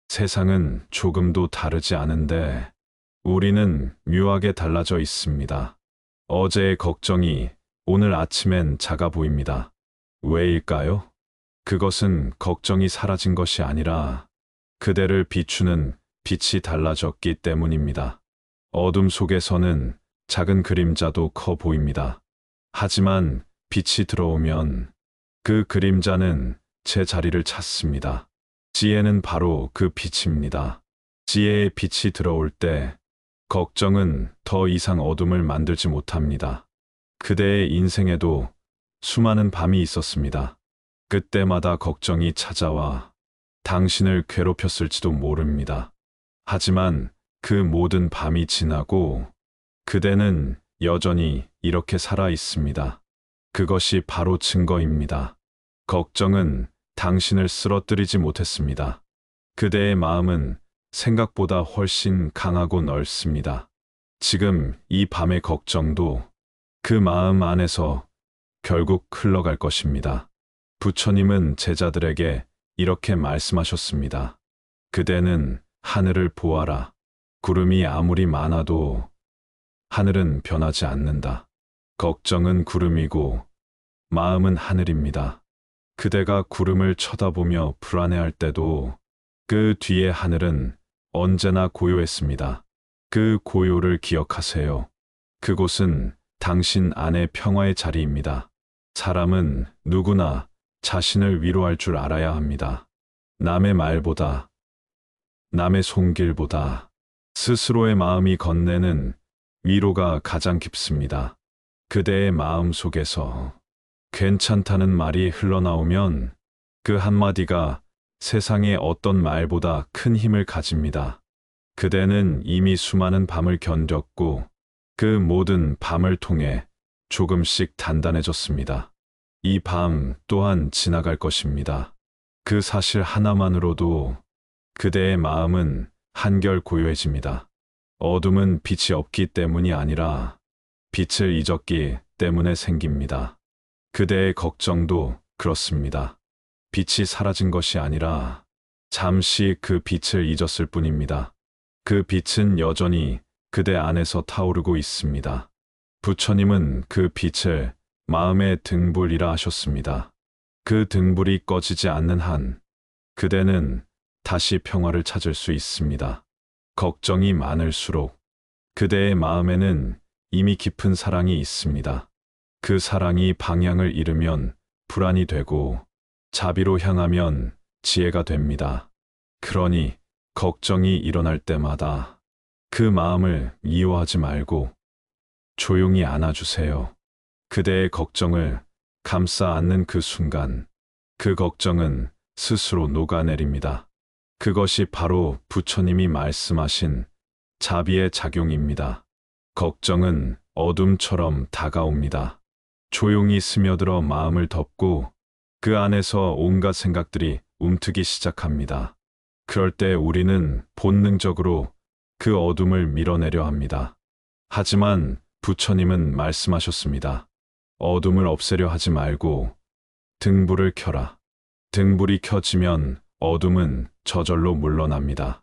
세상은 조금도 다르지 않은데 우리는 묘하게 달라져 있습니다. 어제의 걱정이 오늘 아침엔 작아 보입니다. 왜일까요? 그것은 걱정이 사라진 것이 아니라 그대를 비추는 빛이 달라졌기 때문입니다. 어둠 속에서는 작은 그림자도 커 보입니다. 하지만 빛이 들어오면 그 그림자는 제 자리를 찾습니다. 지혜는 바로 그 빛입니다. 지혜의 빛이 들어올 때 걱정은 더 이상 어둠을 만들지 못합니다. 그대의 인생에도 수많은 밤이 있었습니다. 그때마다 걱정이 찾아와 당신을 괴롭혔을지도 모릅니다. 하지만 그 모든 밤이 지나고 그대는 여전히 이렇게 살아 있습니다. 그것이 바로 증거입니다. 걱정은 당신을 쓰러뜨리지 못했습니다. 그대의 마음은 생각보다 훨씬 강하고 넓습니다. 지금 이 밤의 걱정도 그 마음 안에서 결국 흘러갈 것입니다. 부처님은 제자들에게 이렇게 말씀하셨습니다. 그대는 하늘을 보아라. 구름이 아무리 많아도 하늘은 변하지 않는다. 걱정은 구름이고 마음은 하늘입니다. 그대가 구름을 쳐다보며 불안해할 때도 그 뒤에 하늘은 언제나 고요했습니다. 그 고요를 기억하세요. 그곳은 당신 안의 평화의 자리입니다. 사람은 누구나 자신을 위로할 줄 알아야 합니다. 남의 말보다, 남의 손길보다 스스로의 마음이 건네는 위로가 가장 깊습니다. 그대의 마음 속에서 괜찮다는 말이 흘러나오면 그 한마디가 세상의 어떤 말보다 큰 힘을 가집니다. 그대는 이미 수많은 밤을 견뎠고 그 모든 밤을 통해 조금씩 단단해졌습니다. 이 밤 또한 지나갈 것입니다. 그 사실 하나만으로도 그대의 마음은 한결 고요해집니다. 어둠은 빛이 없기 때문이 아니라 빛을 잊었기 때문에 생깁니다. 그대의 걱정도 그렇습니다. 빛이 사라진 것이 아니라 잠시 그 빛을 잊었을 뿐입니다. 그 빛은 여전히 그대 안에서 타오르고 있습니다. 부처님은 그 빛을 마음의 등불이라 하셨습니다. 그 등불이 꺼지지 않는 한 그대는 다시 평화를 찾을 수 있습니다. 걱정이 많을수록 그대의 마음에는 이미 깊은 사랑이 있습니다. 그 사랑이 방향을 잃으면 불안이 되고 자비로 향하면 지혜가 됩니다. 그러니 걱정이 일어날 때마다 그 마음을 미워하지 말고 조용히 안아주세요. 그대의 걱정을 감싸 안는 그 순간 그 걱정은 스스로 녹아내립니다. 그것이 바로 부처님이 말씀하신 자비의 작용입니다. 걱정은 어둠처럼 다가옵니다. 조용히 스며들어 마음을 덮고 그 안에서 온갖 생각들이 움트기 시작합니다. 그럴 때 우리는 본능적으로 그 어둠을 밀어내려 합니다. 하지만 부처님은 말씀하셨습니다. 어둠을 없애려 하지 말고 등불을 켜라. 등불이 켜지면 어둠은 저절로 물러납니다.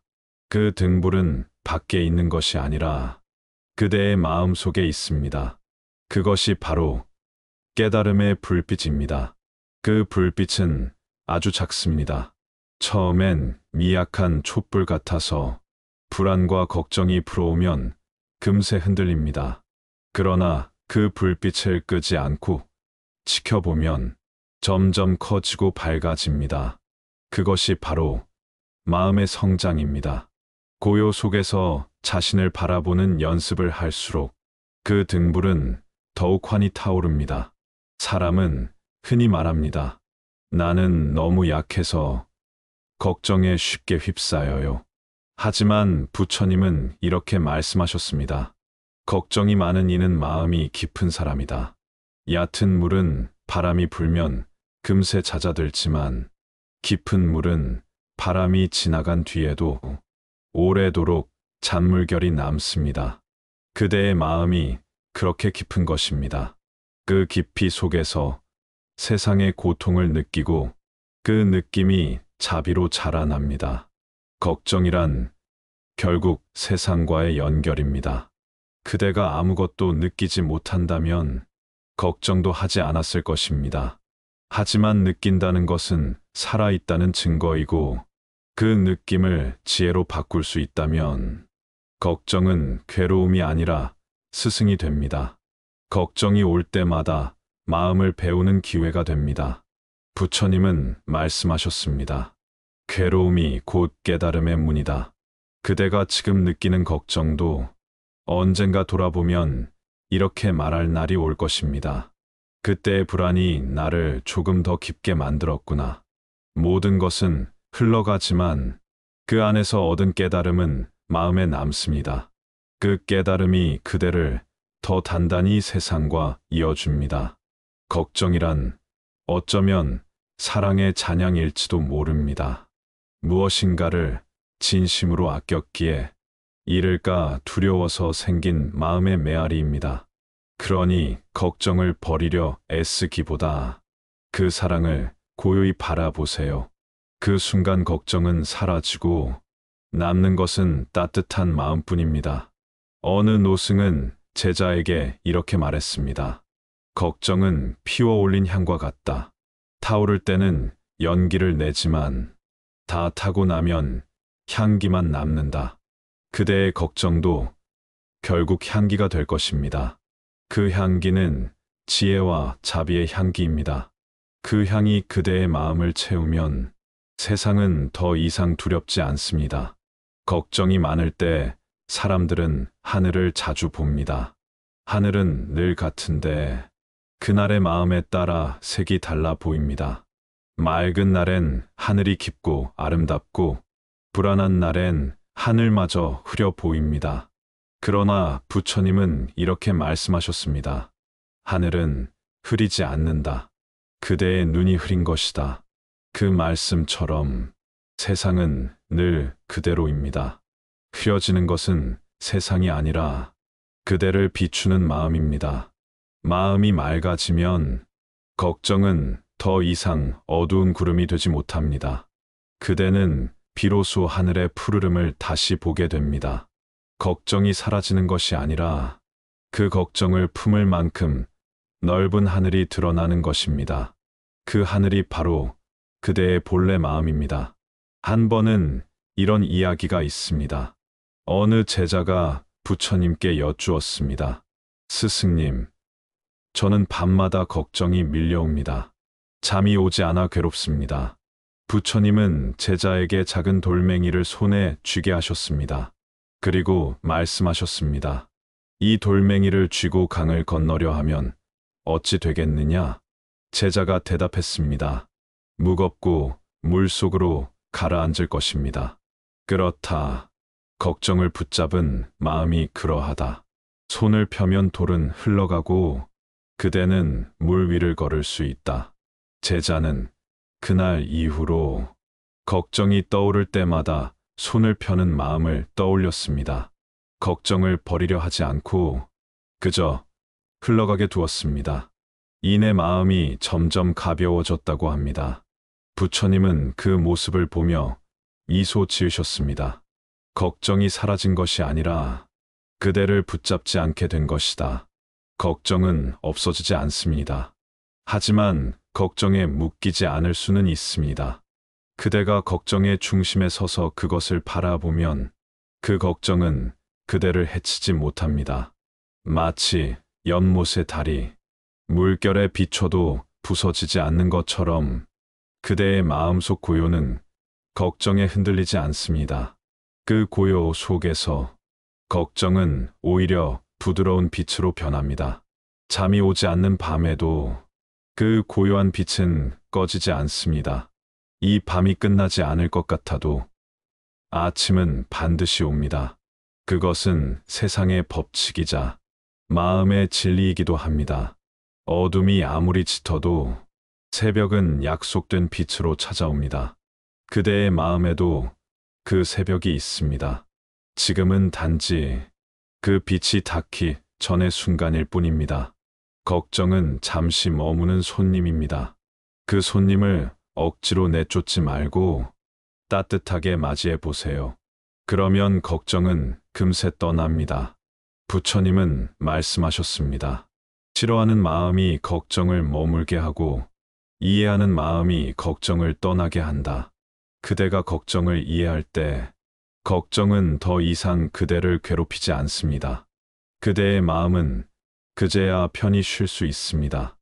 그 등불은 밖에 있는 것이 아니라 그대의 마음 속에 있습니다. 그것이 바로 깨달음의 불빛입니다. 그 불빛은 아주 작습니다. 처음엔 미약한 촛불 같아서 불안과 걱정이 불어오면 금세 흔들립니다. 그러나 그 불빛을 끄지 않고 지켜보면 점점 커지고 밝아집니다. 그것이 바로 마음의 성장입니다. 고요 속에서 자신을 바라보는 연습을 할수록 그 등불은 더욱 환히 타오릅니다. 사람은 흔히 말합니다. 나는 너무 약해서 걱정에 쉽게 휩싸여요. 하지만 부처님은 이렇게 말씀하셨습니다. 걱정이 많은 이는 마음이 깊은 사람이다. 얕은 물은 바람이 불면 금세 잦아들지만 깊은 물은 바람이 지나간 뒤에도 오래도록 잔물결이 남습니다. 그대의 마음이 그렇게 깊은 것입니다. 그 깊이 속에서 세상의 고통을 느끼고 그 느낌이 자비로 자라납니다. 걱정이란 결국 세상과의 연결입니다. 그대가 아무것도 느끼지 못한다면 걱정도 하지 않았을 것입니다. 하지만 느낀다는 것은 살아있다는 증거이고 그 느낌을 지혜로 바꿀 수 있다면 걱정은 괴로움이 아니라 스승이 됩니다. 걱정이 올 때마다 마음을 배우는 기회가 됩니다. 부처님은 말씀하셨습니다. 괴로움이 곧 깨달음의 문이다. 그대가 지금 느끼는 걱정도 언젠가 돌아보면 이렇게 말할 날이 올 것입니다. 그때의 불안이 나를 조금 더 깊게 만들었구나. 모든 것은 흘러가지만 그 안에서 얻은 깨달음은 마음에 남습니다. 그 깨달음이 그대를 더 단단히 세상과 이어줍니다. 걱정이란 어쩌면 사랑의 잔향일지도 모릅니다. 무엇인가를 진심으로 아꼈기에 잃을까 두려워서 생긴 마음의 메아리입니다. 그러니 걱정을 버리려 애쓰기보다 그 사랑을 고요히 바라보세요. 그 순간 걱정은 사라지고 남는 것은 따뜻한 마음뿐입니다. 어느 노승은 제자에게 이렇게 말했습니다. 걱정은 피워올린 향과 같다. 타오를 때는 연기를 내지만 다 타고 나면 향기만 남는다. 그대의 걱정도 결국 향기가 될 것입니다. 그 향기는 지혜와 자비의 향기입니다. 그 향이 그대의 마음을 채우면 세상은 더 이상 두렵지 않습니다. 걱정이 많을 때 사람들은 하늘을 자주 봅니다. 하늘은 늘 같은데 그날의 마음에 따라 색이 달라 보입니다. 맑은 날엔 하늘이 깊고 아름답고 불안한 날엔 하늘마저 흐려 보입니다. 그러나 부처님은 이렇게 말씀하셨습니다. 하늘은 흐리지 않는다. 그대의 눈이 흐린 것이다. 그 말씀처럼 세상은 늘 그대로입니다. 흐려지는 것은 세상이 아니라 그대를 비추는 마음입니다. 마음이 맑아지면 걱정은 더 이상 어두운 구름이 되지 못합니다. 그대는 비로소 하늘의 푸르름을 다시 보게 됩니다. 걱정이 사라지는 것이 아니라 그 걱정을 품을 만큼 넓은 하늘이 드러나는 것입니다. 그 하늘이 바로 그대의 본래 마음입니다. 한 번은 이런 이야기가 있습니다. 어느 제자가 부처님께 여쭈었습니다. 스승님, 저는 밤마다 걱정이 밀려옵니다. 잠이 오지 않아 괴롭습니다. 부처님은 제자에게 작은 돌멩이를 손에 쥐게 하셨습니다. 그리고 말씀하셨습니다. 이 돌멩이를 쥐고 강을 건너려 하면 어찌 되겠느냐? 제자가 대답했습니다. 무겁고 물속으로 가라앉을 것입니다. 그렇다. 걱정을 붙잡은 마음이 그러하다. 손을 펴면 돌은 흘러가고 그대는 물 위를 걸을 수 있다. 제자는 그날 이후로 걱정이 떠오를 때마다 손을 펴는 마음을 떠올렸습니다. 걱정을 버리려 하지 않고 그저 흘러가게 두었습니다. 이내 마음이 점점 가벼워졌다고 합니다. 부처님은 그 모습을 보며 미소 지으셨습니다. 걱정이 사라진 것이 아니라 그대를 붙잡지 않게 된 것이다. 걱정은 없어지지 않습니다. 하지만 걱정에 묶이지 않을 수는 있습니다. 그대가 걱정의 중심에 서서 그것을 바라보면 그 걱정은 그대를 해치지 못합니다. 마치 연못의 달이 물결에 비춰도 부서지지 않는 것처럼 그대의 마음속 고요는 걱정에 흔들리지 않습니다. 그 고요 속에서 걱정은 오히려 부드러운 빛으로 변합니다. 잠이 오지 않는 밤에도 그 고요한 빛은 꺼지지 않습니다. 이 밤이 끝나지 않을 것 같아도 아침은 반드시 옵니다. 그것은 세상의 법칙이자 마음의 진리이기도 합니다. 어둠이 아무리 짙어도 새벽은 약속된 빛으로 찾아옵니다. 그대의 마음에도 그 새벽이 있습니다. 지금은 단지 그 빛이 닿기 전의 순간일 뿐입니다. 걱정은 잠시 머무는 손님입니다. 그 손님을 억지로 내쫓지 말고 따뜻하게 맞이해 보세요. 그러면 걱정은 금세 떠납니다. 부처님은 말씀하셨습니다. 싫어하는 마음이 걱정을 머물게 하고 이해하는 마음이 걱정을 떠나게 한다. 그대가 걱정을 이해할 때 걱정은 더 이상 그대를 괴롭히지 않습니다. 그대의 마음은 그제야 편히 쉴 수 있습니다.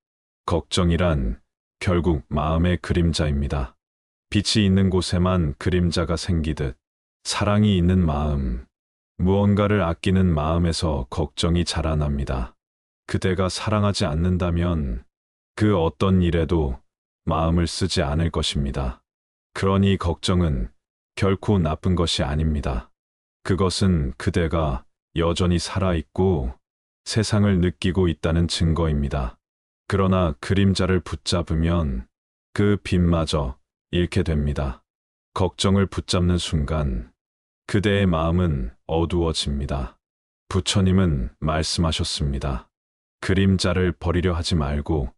걱정이란 결국 마음의 그림자입니다. 빛이 있는 곳에만 그림자가 생기듯 사랑이 있는 마음, 무언가를 아끼는 마음에서 걱정이 자라납니다. 그대가 사랑하지 않는다면 그 어떤 일에도 마음을 쓰지 않을 것입니다. 그러니 걱정은 결코 나쁜 것이 아닙니다. 그것은 그대가 여전히 살아있고 세상을 느끼고 있다는 증거입니다. 그러나 그림자를 붙잡으면 그 빛마저 잃게 됩니다. 걱정을 붙잡는 순간 그대의 마음은 어두워집니다. 부처님은 말씀하셨습니다. 그림자를 버리려 하지 말고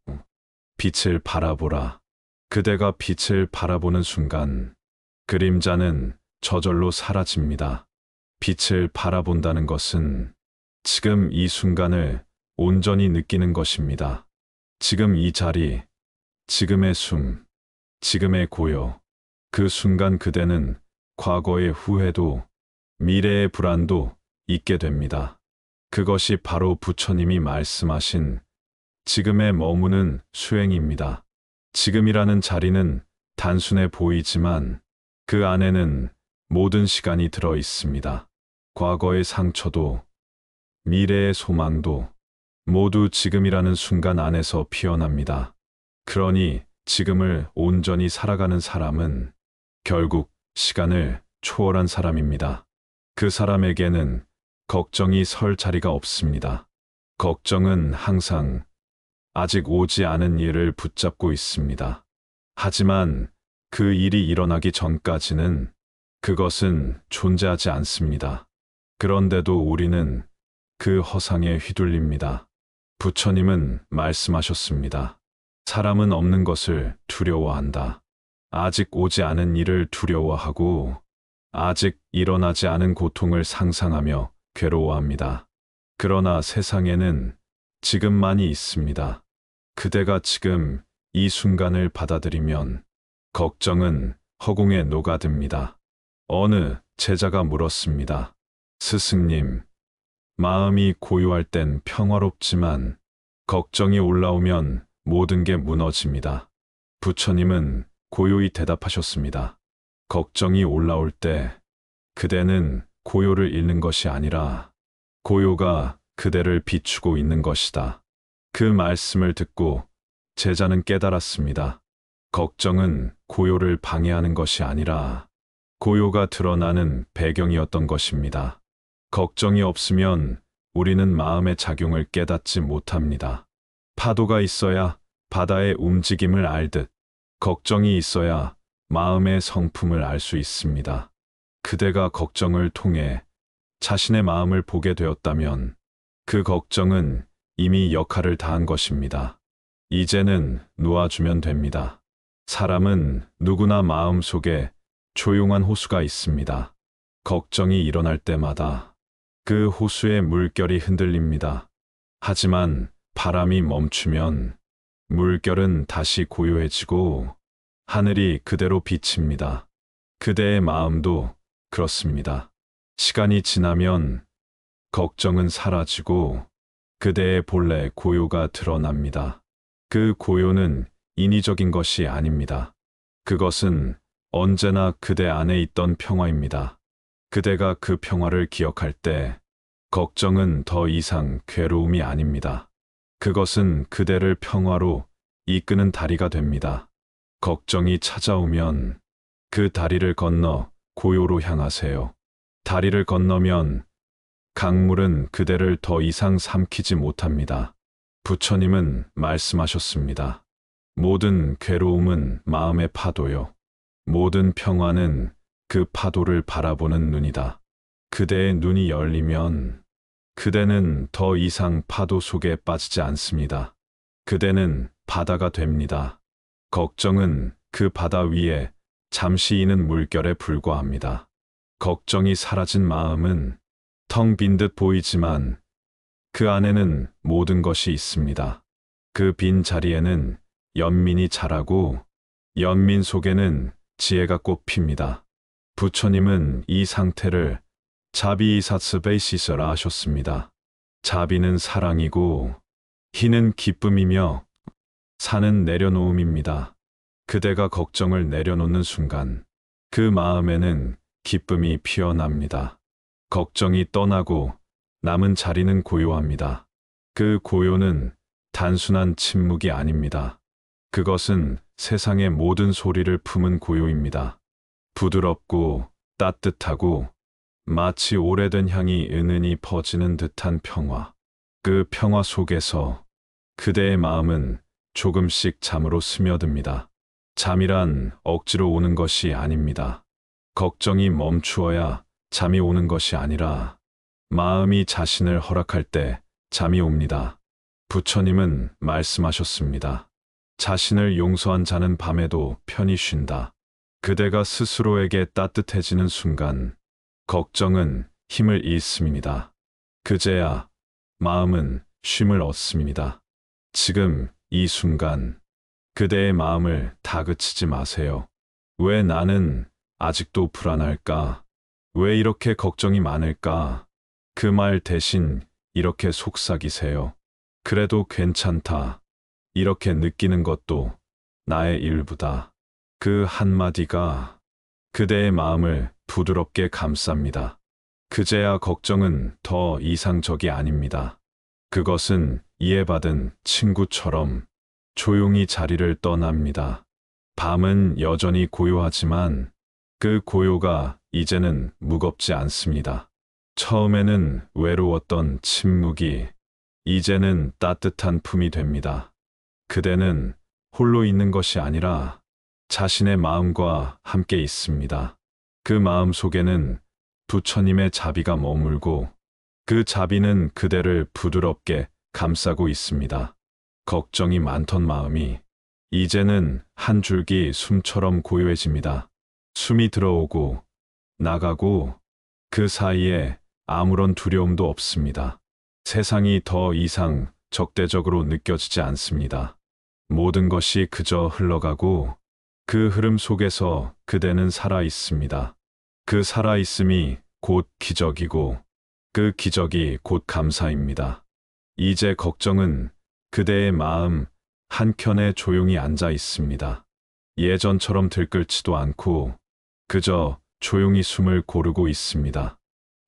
빛을 바라보라. 그대가 빛을 바라보는 순간 그림자는 저절로 사라집니다. 빛을 바라본다는 것은 지금 이 순간을 온전히 느끼는 것입니다. 지금 이 자리, 지금의 숨, 지금의 고요. 그 순간 그대는 과거의 후회도 미래의 불안도 잊게 됩니다. 그것이 바로 부처님이 말씀하신 지금에 머무는 수행입니다. 지금이라는 자리는 단순해 보이지만 그 안에는 모든 시간이 들어 있습니다. 과거의 상처도 미래의 소망도 모두 지금이라는 순간 안에서 피어납니다. 그러니 지금을 온전히 살아가는 사람은 결국 시간을 초월한 사람입니다. 그 사람에게는 걱정이 설 자리가 없습니다. 걱정은 항상 아직 오지 않은 일을 붙잡고 있습니다. 하지만 그 일이 일어나기 전까지는 그것은 존재하지 않습니다. 그런데도 우리는 그 허상에 휘둘립니다. 부처님은 말씀하셨습니다. 사람은 없는 것을 두려워한다. 아직 오지 않은 일을 두려워하고 아직 일어나지 않은 고통을 상상하며 괴로워합니다. 그러나 세상에는 지금만이 있습니다. 그대가 지금 이 순간을 받아들이면 걱정은 허공에 녹아듭니다. 어느 제자가 물었습니다. 스승님, 마음이 고요할 땐 평화롭지만 걱정이 올라오면 모든 게 무너집니다. 부처님은 고요히 대답하셨습니다. 걱정이 올라올 때 그대는 고요를 잃는 것이 아니라 고요가 그대를 비추고 있는 것이다. 그 말씀을 듣고 제자는 깨달았습니다. 걱정은 고요를 방해하는 것이 아니라 고요가 드러나는 배경이었던 것입니다. 걱정이 없으면 우리는 마음의 작용을 깨닫지 못합니다. 파도가 있어야 바다의 움직임을 알듯 걱정이 있어야 마음의 성품을 알 수 있습니다. 그대가 걱정을 통해 자신의 마음을 보게 되었다면 그 걱정은 이미 역할을 다한 것입니다. 이제는 놓아주면 됩니다. 사람은 누구나 마음 속에 조용한 호수가 있습니다. 걱정이 일어날 때마다 그 호수의 물결이 흔들립니다. 하지만 바람이 멈추면 물결은 다시 고요해지고 하늘이 그대로 비칩니다. 그대의 마음도 그렇습니다. 시간이 지나면 걱정은 사라지고 그대의 본래 고요가 드러납니다. 그 고요는 인위적인 것이 아닙니다. 그것은 언제나 그대 안에 있던 평화입니다. 그대가 그 평화를 기억할 때 걱정은 더 이상 괴로움이 아닙니다. 그것은 그대를 평화로 이끄는 다리가 됩니다. 걱정이 찾아오면 그 다리를 건너 고요로 향하세요. 다리를 건너면 강물은 그대를 더 이상 삼키지 못합니다. 부처님은 말씀하셨습니다. 모든 괴로움은 마음의 파도요. 모든 평화는 그 파도를 바라보는 눈이다. 그대의 눈이 열리면 그대는 더 이상 파도 속에 빠지지 않습니다. 그대는 바다가 됩니다. 걱정은 그 바다 위에 잠시 있는 물결에 불과합니다. 걱정이 사라진 마음은 텅 빈 듯 보이지만 그 안에는 모든 것이 있습니다. 그 빈 자리에는 연민이 자라고 연민 속에는 지혜가 꽃핍니다. 부처님은 이 상태를 자비이사스베이시스라 하셨습니다. 자비는 사랑이고 희는 기쁨이며 사는 내려놓음입니다. 그대가 걱정을 내려놓는 순간 그 마음에는 기쁨이 피어납니다. 걱정이 떠나고 남은 자리는 고요합니다. 그 고요는 단순한 침묵이 아닙니다. 그것은 세상의 모든 소리를 품은 고요입니다. 부드럽고 따뜻하고 마치 오래된 향이 은은히 퍼지는 듯한 평화. 그 평화 속에서 그대의 마음은 조금씩 잠으로 스며듭니다. 잠이란 억지로 오는 것이 아닙니다. 걱정이 멈추어야 잠이 오는 것이 아니라 마음이 자신을 허락할 때 잠이 옵니다. 부처님은 말씀하셨습니다. 자신을 용서한 자는 밤에도 편히 쉰다. 그대가 스스로에게 따뜻해지는 순간 걱정은 힘을 잃습니다. 그제야 마음은 쉼을 얻습니다. 지금 이 순간 그대의 마음을 다그치지 마세요. 왜 나는 아직도 불안할까? 왜 이렇게 걱정이 많을까? 그 말 대신 이렇게 속삭이세요. 그래도 괜찮다. 이렇게 느끼는 것도 나의 일부다. 그 한마디가 그대의 마음을 부드럽게 감쌉니다. 그제야 걱정은 더 이상적이 아닙니다. 그것은 이해받은 친구처럼 조용히 자리를 떠납니다. 밤은 여전히 고요하지만 그 고요가 이제는 무겁지 않습니다. 처음에는 외로웠던 침묵이 이제는 따뜻한 품이 됩니다. 그대는 홀로 있는 것이 아니라 자신의 마음과 함께 있습니다. 그 마음 속에는 부처님의 자비가 머물고 그 자비는 그대를 부드럽게 감싸고 있습니다. 걱정이 많던 마음이 이제는 한 줄기 숨처럼 고요해집니다. 숨이 들어오고 나가고 그 사이에 아무런 두려움도 없습니다. 세상이 더 이상 적대적으로 느껴지지 않습니다. 모든 것이 그저 흘러가고 그 흐름 속에서 그대는 살아 있습니다. 그 살아있음이 곧 기적이고 그 기적이 곧 감사입니다. 이제 걱정은 그대의 마음 한켠에 조용히 앉아 있습니다. 예전처럼 들끓지도 않고 그저 조용히 숨을 고르고 있습니다.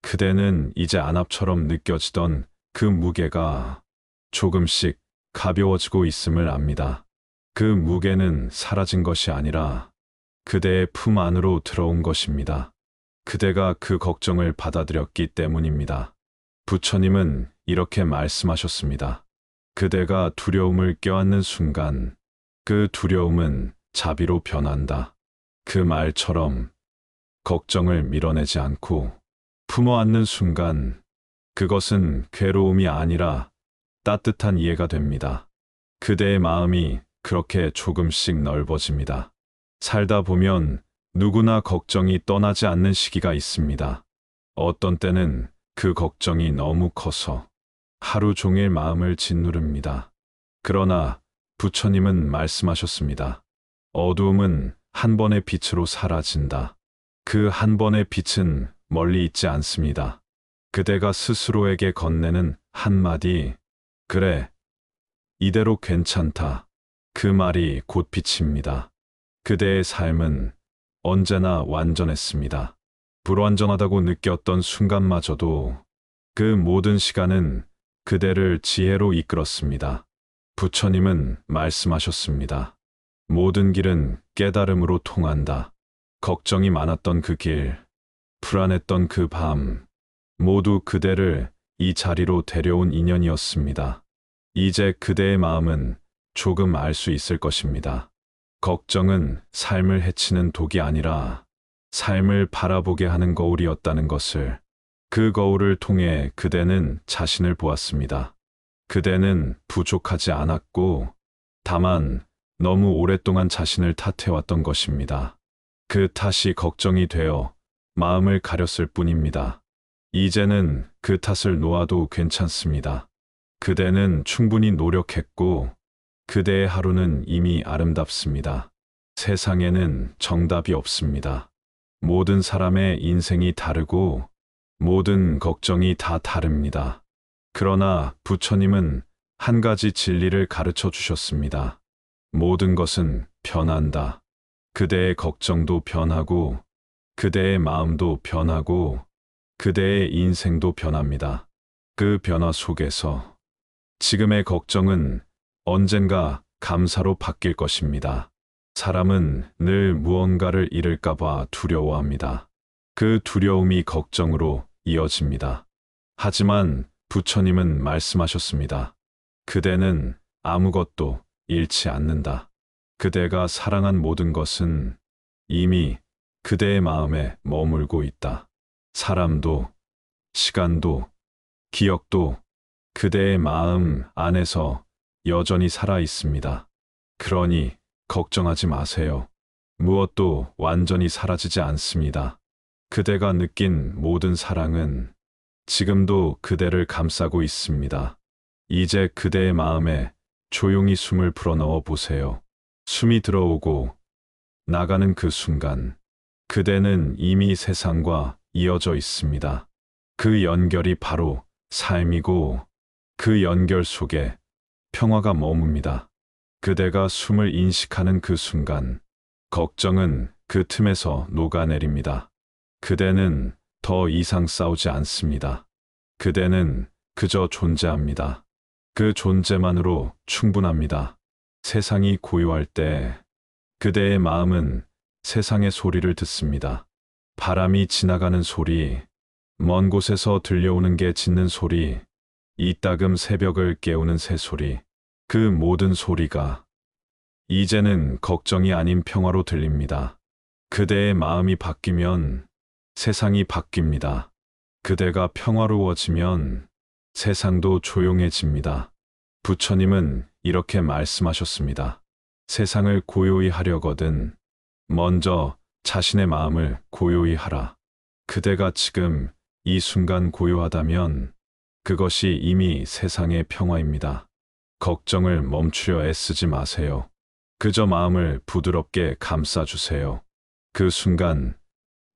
그대는 이제 안압처럼 느껴지던 그 무게가 조금씩 가벼워지고 있음을 압니다. 그 무게는 사라진 것이 아니라 그대의 품 안으로 들어온 것입니다. 그대가 그 걱정을 받아들였기 때문입니다. 부처님은 이렇게 말씀하셨습니다. 그대가 두려움을 껴안는 순간 그 두려움은 자비로 변한다. 그 말처럼 걱정을 밀어내지 않고 품어 안는 순간 그것은 괴로움이 아니라 따뜻한 이해가 됩니다. 그대의 마음이 그렇게 조금씩 넓어집니다. 살다 보면 누구나 걱정이 떠나지 않는 시기가 있습니다. 어떤 때는 그 걱정이 너무 커서 하루 종일 마음을 짓누릅니다. 그러나 부처님은 말씀하셨습니다. 어두움은 한 번의 빛으로 사라진다. 그 한 번의 빛은 멀리 있지 않습니다. 그대가 스스로에게 건네는 한마디, 그래, 이대로 괜찮다. 그 말이 곧 빛입니다. 그대의 삶은 언제나 완전했습니다. 불완전하다고 느꼈던 순간마저도 그 모든 시간은 그대를 지혜로 이끌었습니다. 부처님은 말씀하셨습니다. 모든 길은 깨달음으로 통한다. 걱정이 많았던 그 길, 불안했던 그 밤, 모두 그대를 이 자리로 데려온 인연이었습니다. 이제 그대의 마음은 조금 알 수 있을 것입니다. 걱정은 삶을 해치는 독이 아니라 삶을 바라보게 하는 거울이었다는 것을. 그 거울을 통해 그대는 자신을 보았습니다. 그대는 부족하지 않았고 다만 너무 오랫동안 자신을 탓해왔던 것입니다. 그 탓이 걱정이 되어 마음을 가렸을 뿐입니다. 이제는 그 탓을 놓아도 괜찮습니다. 그대는 충분히 노력했고 그대의 하루는 이미 아름답습니다. 세상에는 정답이 없습니다. 모든 사람의 인생이 다르고 모든 걱정이 다 다릅니다. 그러나 부처님은 한 가지 진리를 가르쳐 주셨습니다. 모든 것은 변한다. 그대의 걱정도 변하고 그대의 마음도 변하고 그대의 인생도 변합니다. 그 변화 속에서 지금의 걱정은 언젠가 감사로 바뀔 것입니다. 사람은 늘 무언가를 잃을까봐 두려워합니다. 그 두려움이 걱정으로 이어집니다. 하지만 부처님은 말씀하셨습니다. 그대는 아무것도 잃지 않는다. 그대가 사랑한 모든 것은 이미 그대의 마음에 머물고 있다. 사람도, 시간도, 기억도 그대의 마음 안에서 여전히 살아 있습니다. 그러니 걱정하지 마세요. 무엇도 완전히 사라지지 않습니다. 그대가 느낀 모든 사랑은 지금도 그대를 감싸고 있습니다. 이제 그대의 마음에 조용히 숨을 불어넣어 보세요. 숨이 들어오고 나가는 그 순간 그대는 이미 세상과 이어져 있습니다. 그 연결이 바로 삶이고 그 연결 속에 평화가 머뭅니다. 그대가 숨을 인식하는 그 순간 걱정은 그 틈에서 녹아내립니다. 그대는 더 이상 싸우지 않습니다. 그대는 그저 존재합니다. 그 존재만으로 충분합니다. 세상이 고요할 때 그대의 마음은 세상의 소리를 듣습니다. 바람이 지나가는 소리, 먼 곳에서 들려오는 게 짖는 소리, 이따금 새벽을 깨우는 새소리, 그 모든 소리가 이제는 걱정이 아닌 평화로 들립니다. 그대의 마음이 바뀌면 세상이 바뀝니다. 그대가 평화로워지면 세상도 조용해집니다. 부처님은 이렇게 말씀하셨습니다. 세상을 고요히 하려거든 먼저 자신의 마음을 고요히 하라. 그대가 지금 이 순간 고요하다면 그것이 이미 세상의 평화입니다. 걱정을 멈추려 애쓰지 마세요. 그저 마음을 부드럽게 감싸주세요. 그 순간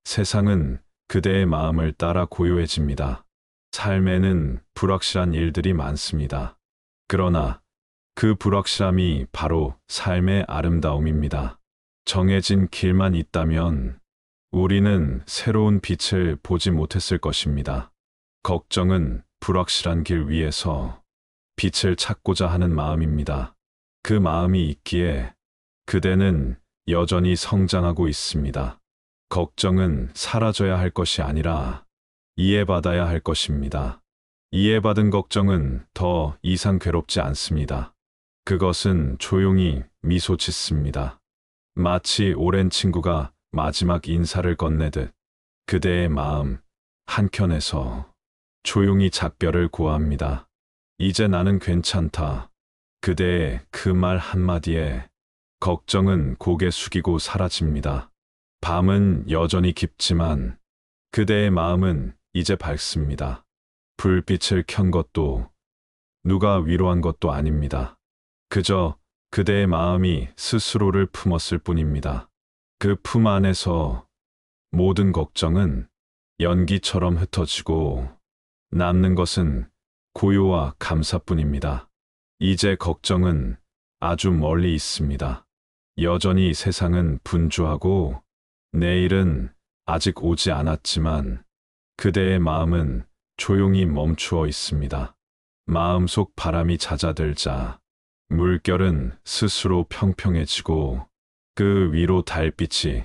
세상은 그대의 마음을 따라 고요해집니다. 삶에는 불확실한 일들이 많습니다. 그러나 그 불확실함이 바로 삶의 아름다움입니다. 정해진 길만 있다면 우리는 새로운 빛을 보지 못했을 것입니다. 걱정은 불확실한 길 위에서 빛을 찾고자 하는 마음입니다. 그 마음이 있기에 그대는 여전히 성장하고 있습니다. 걱정은 사라져야 할 것이 아니라 이해받아야 할 것입니다. 이해받은 걱정은 더 이상 괴롭지 않습니다. 그것은 조용히 미소 짓습니다. 마치 오랜 친구가 마지막 인사를 건네듯 그대의 마음 한켠에서 조용히 작별을 고합니다. 이제 나는 괜찮다. 그대의 그 말 한마디에 걱정은 고개 숙이고 사라집니다. 밤은 여전히 깊지만 그대의 마음은 이제 밝습니다. 불빛을 켠 것도 누가 위로한 것도 아닙니다. 그저 그대의 마음이 스스로를 품었을 뿐입니다. 그 품 안에서 모든 걱정은 연기처럼 흩어지고 남는 것은 고요와 감사뿐입니다. 이제 걱정은 아주 멀리 있습니다. 여전히 세상은 분주하고 내일은 아직 오지 않았지만 그대의 마음은 조용히 멈추어 있습니다. 마음속 바람이 잦아들자 물결은 스스로 평평해지고 그 위로 달빛이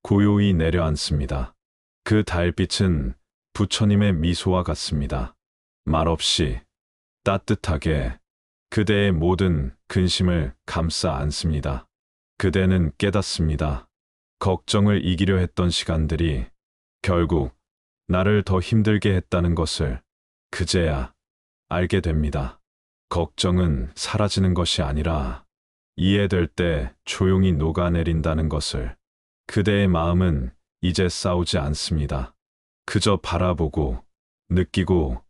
고요히 내려앉습니다. 그 달빛은 부처님의 미소와 같습니다. 말없이 따뜻하게 그대의 모든 근심을 감싸 안습니다. 그대는 깨닫습니다. 걱정을 이기려 했던 시간들이 결국 나를 더 힘들게 했다는 것을 그제야 알게 됩니다. 걱정은 사라지는 것이 아니라 이해될 때 조용히 녹아내린다는 것을. 그대의 마음은 이제 싸우지 않습니다. 그저 바라보고 느끼고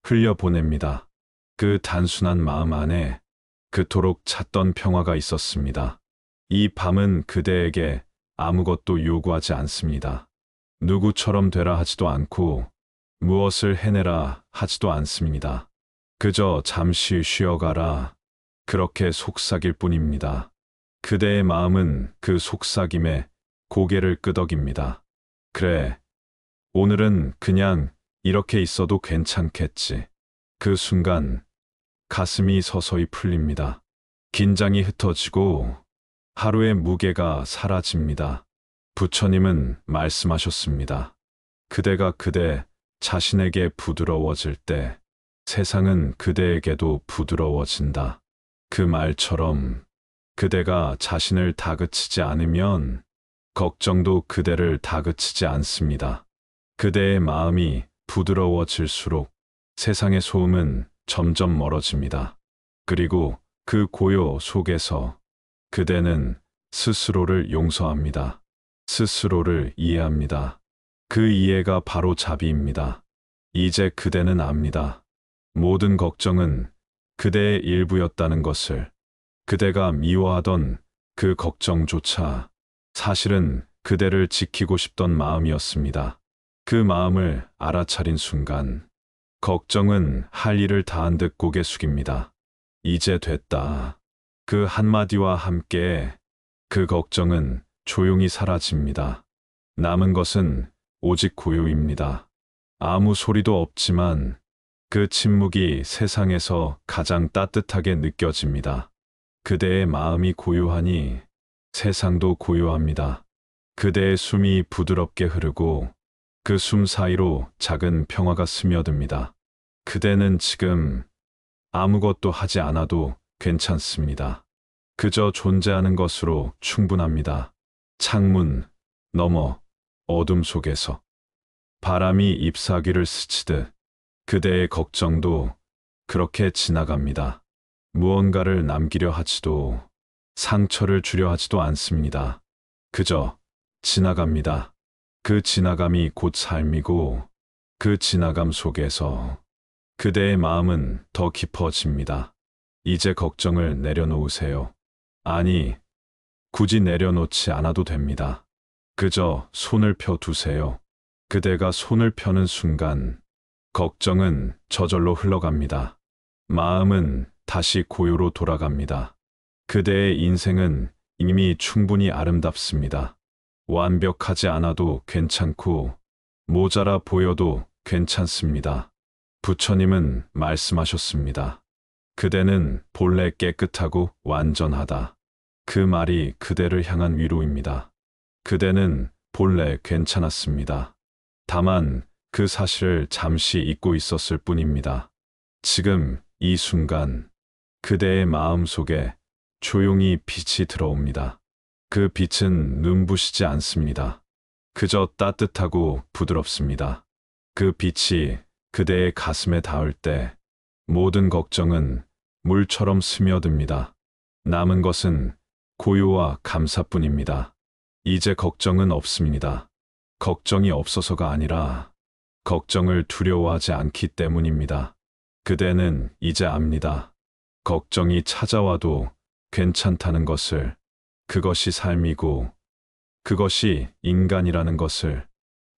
흘려보냅니다. 그 단순한 마음 안에 그토록 찾던 평화가 있었습니다. 이 밤은 그대에게 아무것도 요구하지 않습니다. 누구처럼 되라 하지도 않고 무엇을 해내라 하지도 않습니다. 그저 잠시 쉬어가라. 그렇게 속삭일 뿐입니다. 그대의 마음은 그 속삭임에 고개를 끄덕입니다. 그래, 오늘은 그냥 이렇게 있어도 괜찮겠지. 그 순간 가슴이 서서히 풀립니다. 긴장이 흩어지고 하루의 무게가 사라집니다. 부처님은 말씀하셨습니다. 그대가 그대 자신에게 부드러워질 때 세상은 그대에게도 부드러워진다. 그 말처럼 그대가 자신을 다그치지 않으면 걱정도 그대를 다그치지 않습니다. 그대의 마음이 부드러워질수록 세상의 소음은 점점 멀어집니다. 그리고 그 고요 속에서 그대는 스스로를 용서합니다. 스스로를 이해합니다. 그 이해가 바로 자비입니다. 이제 그대는 압니다. 모든 걱정은 그대의 일부였다는 것을. 그대가 미워하던 그 걱정조차 사실은 그대를 지키고 싶던 마음이었습니다. 그 마음을 알아차린 순간 걱정은 할 일을 다한 듯 고개 숙입니다. 이제 됐다. 그 한마디와 함께 그 걱정은 조용히 사라집니다. 남은 것은 오직 고요입니다. 아무 소리도 없지만 그 침묵이 세상에서 가장 따뜻하게 느껴집니다. 그대의 마음이 고요하니 세상도 고요합니다. 그대의 숨이 부드럽게 흐르고 그 숨 사이로 작은 평화가 스며듭니다. 그대는 지금 아무것도 하지 않아도 괜찮습니다. 그저 존재하는 것으로 충분합니다. 창문 너머 어둠 속에서 바람이 잎사귀를 스치듯 그대의 걱정도 그렇게 지나갑니다. 무언가를 남기려 하지도 상처를 주려 하지도 않습니다. 그저 지나갑니다. 그 지나감이 곧 삶이고 그 지나감 속에서 그대의 마음은 더 깊어집니다. 이제 걱정을 내려놓으세요. 아니, 굳이 내려놓지 않아도 됩니다. 그저 손을 펴 두세요. 그대가 손을 펴는 순간 걱정은 저절로 흘러갑니다. 마음은 다시 고요로 돌아갑니다. 그대의 인생은 이미 충분히 아름답습니다. 완벽하지 않아도 괜찮고 모자라 보여도 괜찮습니다. 부처님은 말씀하셨습니다. 그대는 본래 깨끗하고 완전하다. 그 말이 그대를 향한 위로입니다. 그대는 본래 괜찮았습니다. 다만 그 사실을 잠시 잊고 있었을 뿐입니다. 지금 이 순간 그대의 마음 속에 조용히 빛이 들어옵니다. 그 빛은 눈부시지 않습니다. 그저 따뜻하고 부드럽습니다. 그 빛이 그대의 가슴에 닿을 때 모든 걱정은 물처럼 스며듭니다. 남은 것은 고요와 감사뿐입니다. 이제 걱정은 없습니다. 걱정이 없어서가 아니라 걱정을 두려워하지 않기 때문입니다. 그대는 이제 압니다. 걱정이 찾아와도 괜찮다는 것을, 그것이 삶이고 그것이 인간이라는 것을.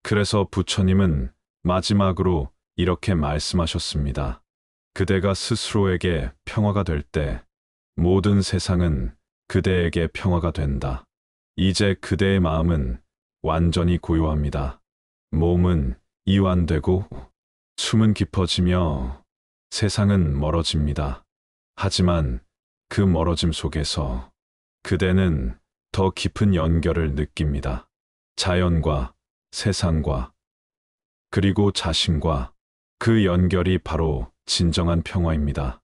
그래서 부처님은 마지막으로 이렇게 말씀하셨습니다. 그대가 스스로에게 평화가 될 때 모든 세상은 그대에게 평화가 된다. 이제 그대의 마음은 완전히 고요합니다. 몸은 이완되고 숨은 깊어지며 세상은 멀어집니다. 하지만 그 멀어짐 속에서 그대는 더 깊은 연결을 느낍니다. 자연과 세상과 그리고 자신과. 그 연결이 바로 진정한 평화입니다.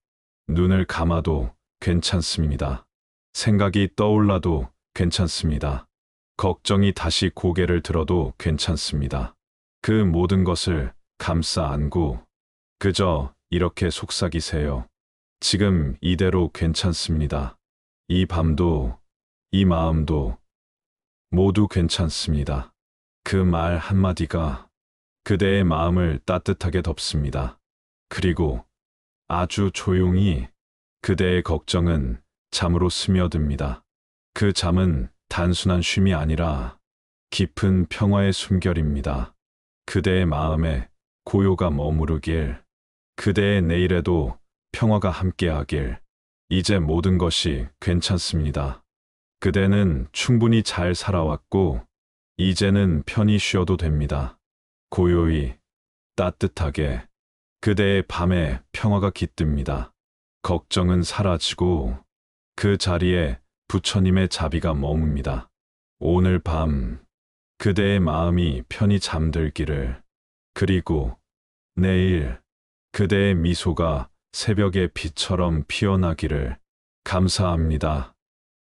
눈을 감아도 괜찮습니다. 생각이 떠올라도 괜찮습니다. 걱정이 다시 고개를 들어도 괜찮습니다. 그 모든 것을 감싸 안고 그저 이렇게 속삭이세요. 지금 이대로 괜찮습니다. 이 밤도, 이 마음도 모두 괜찮습니다. 그 말 한마디가 그대의 마음을 따뜻하게 덮습니다. 그리고 아주 조용히 그대의 걱정은 잠으로 스며듭니다. 그 잠은 단순한 쉼이 아니라 깊은 평화의 숨결입니다. 그대의 마음에 고요가 머무르길, 그대의 내일에도 평화가 함께하길. 이제 모든 것이 괜찮습니다. 그대는 충분히 잘 살아왔고 이제는 편히 쉬어도 됩니다. 고요히, 따뜻하게 그대의 밤에 평화가 깃듭니다. 걱정은 사라지고 그 자리에 부처님의 자비가 머뭅니다. 오늘 밤 그대의 마음이 편히 잠들기를, 그리고 내일 그대의 미소가 새벽의 빛처럼 피어나기를. 감사합니다.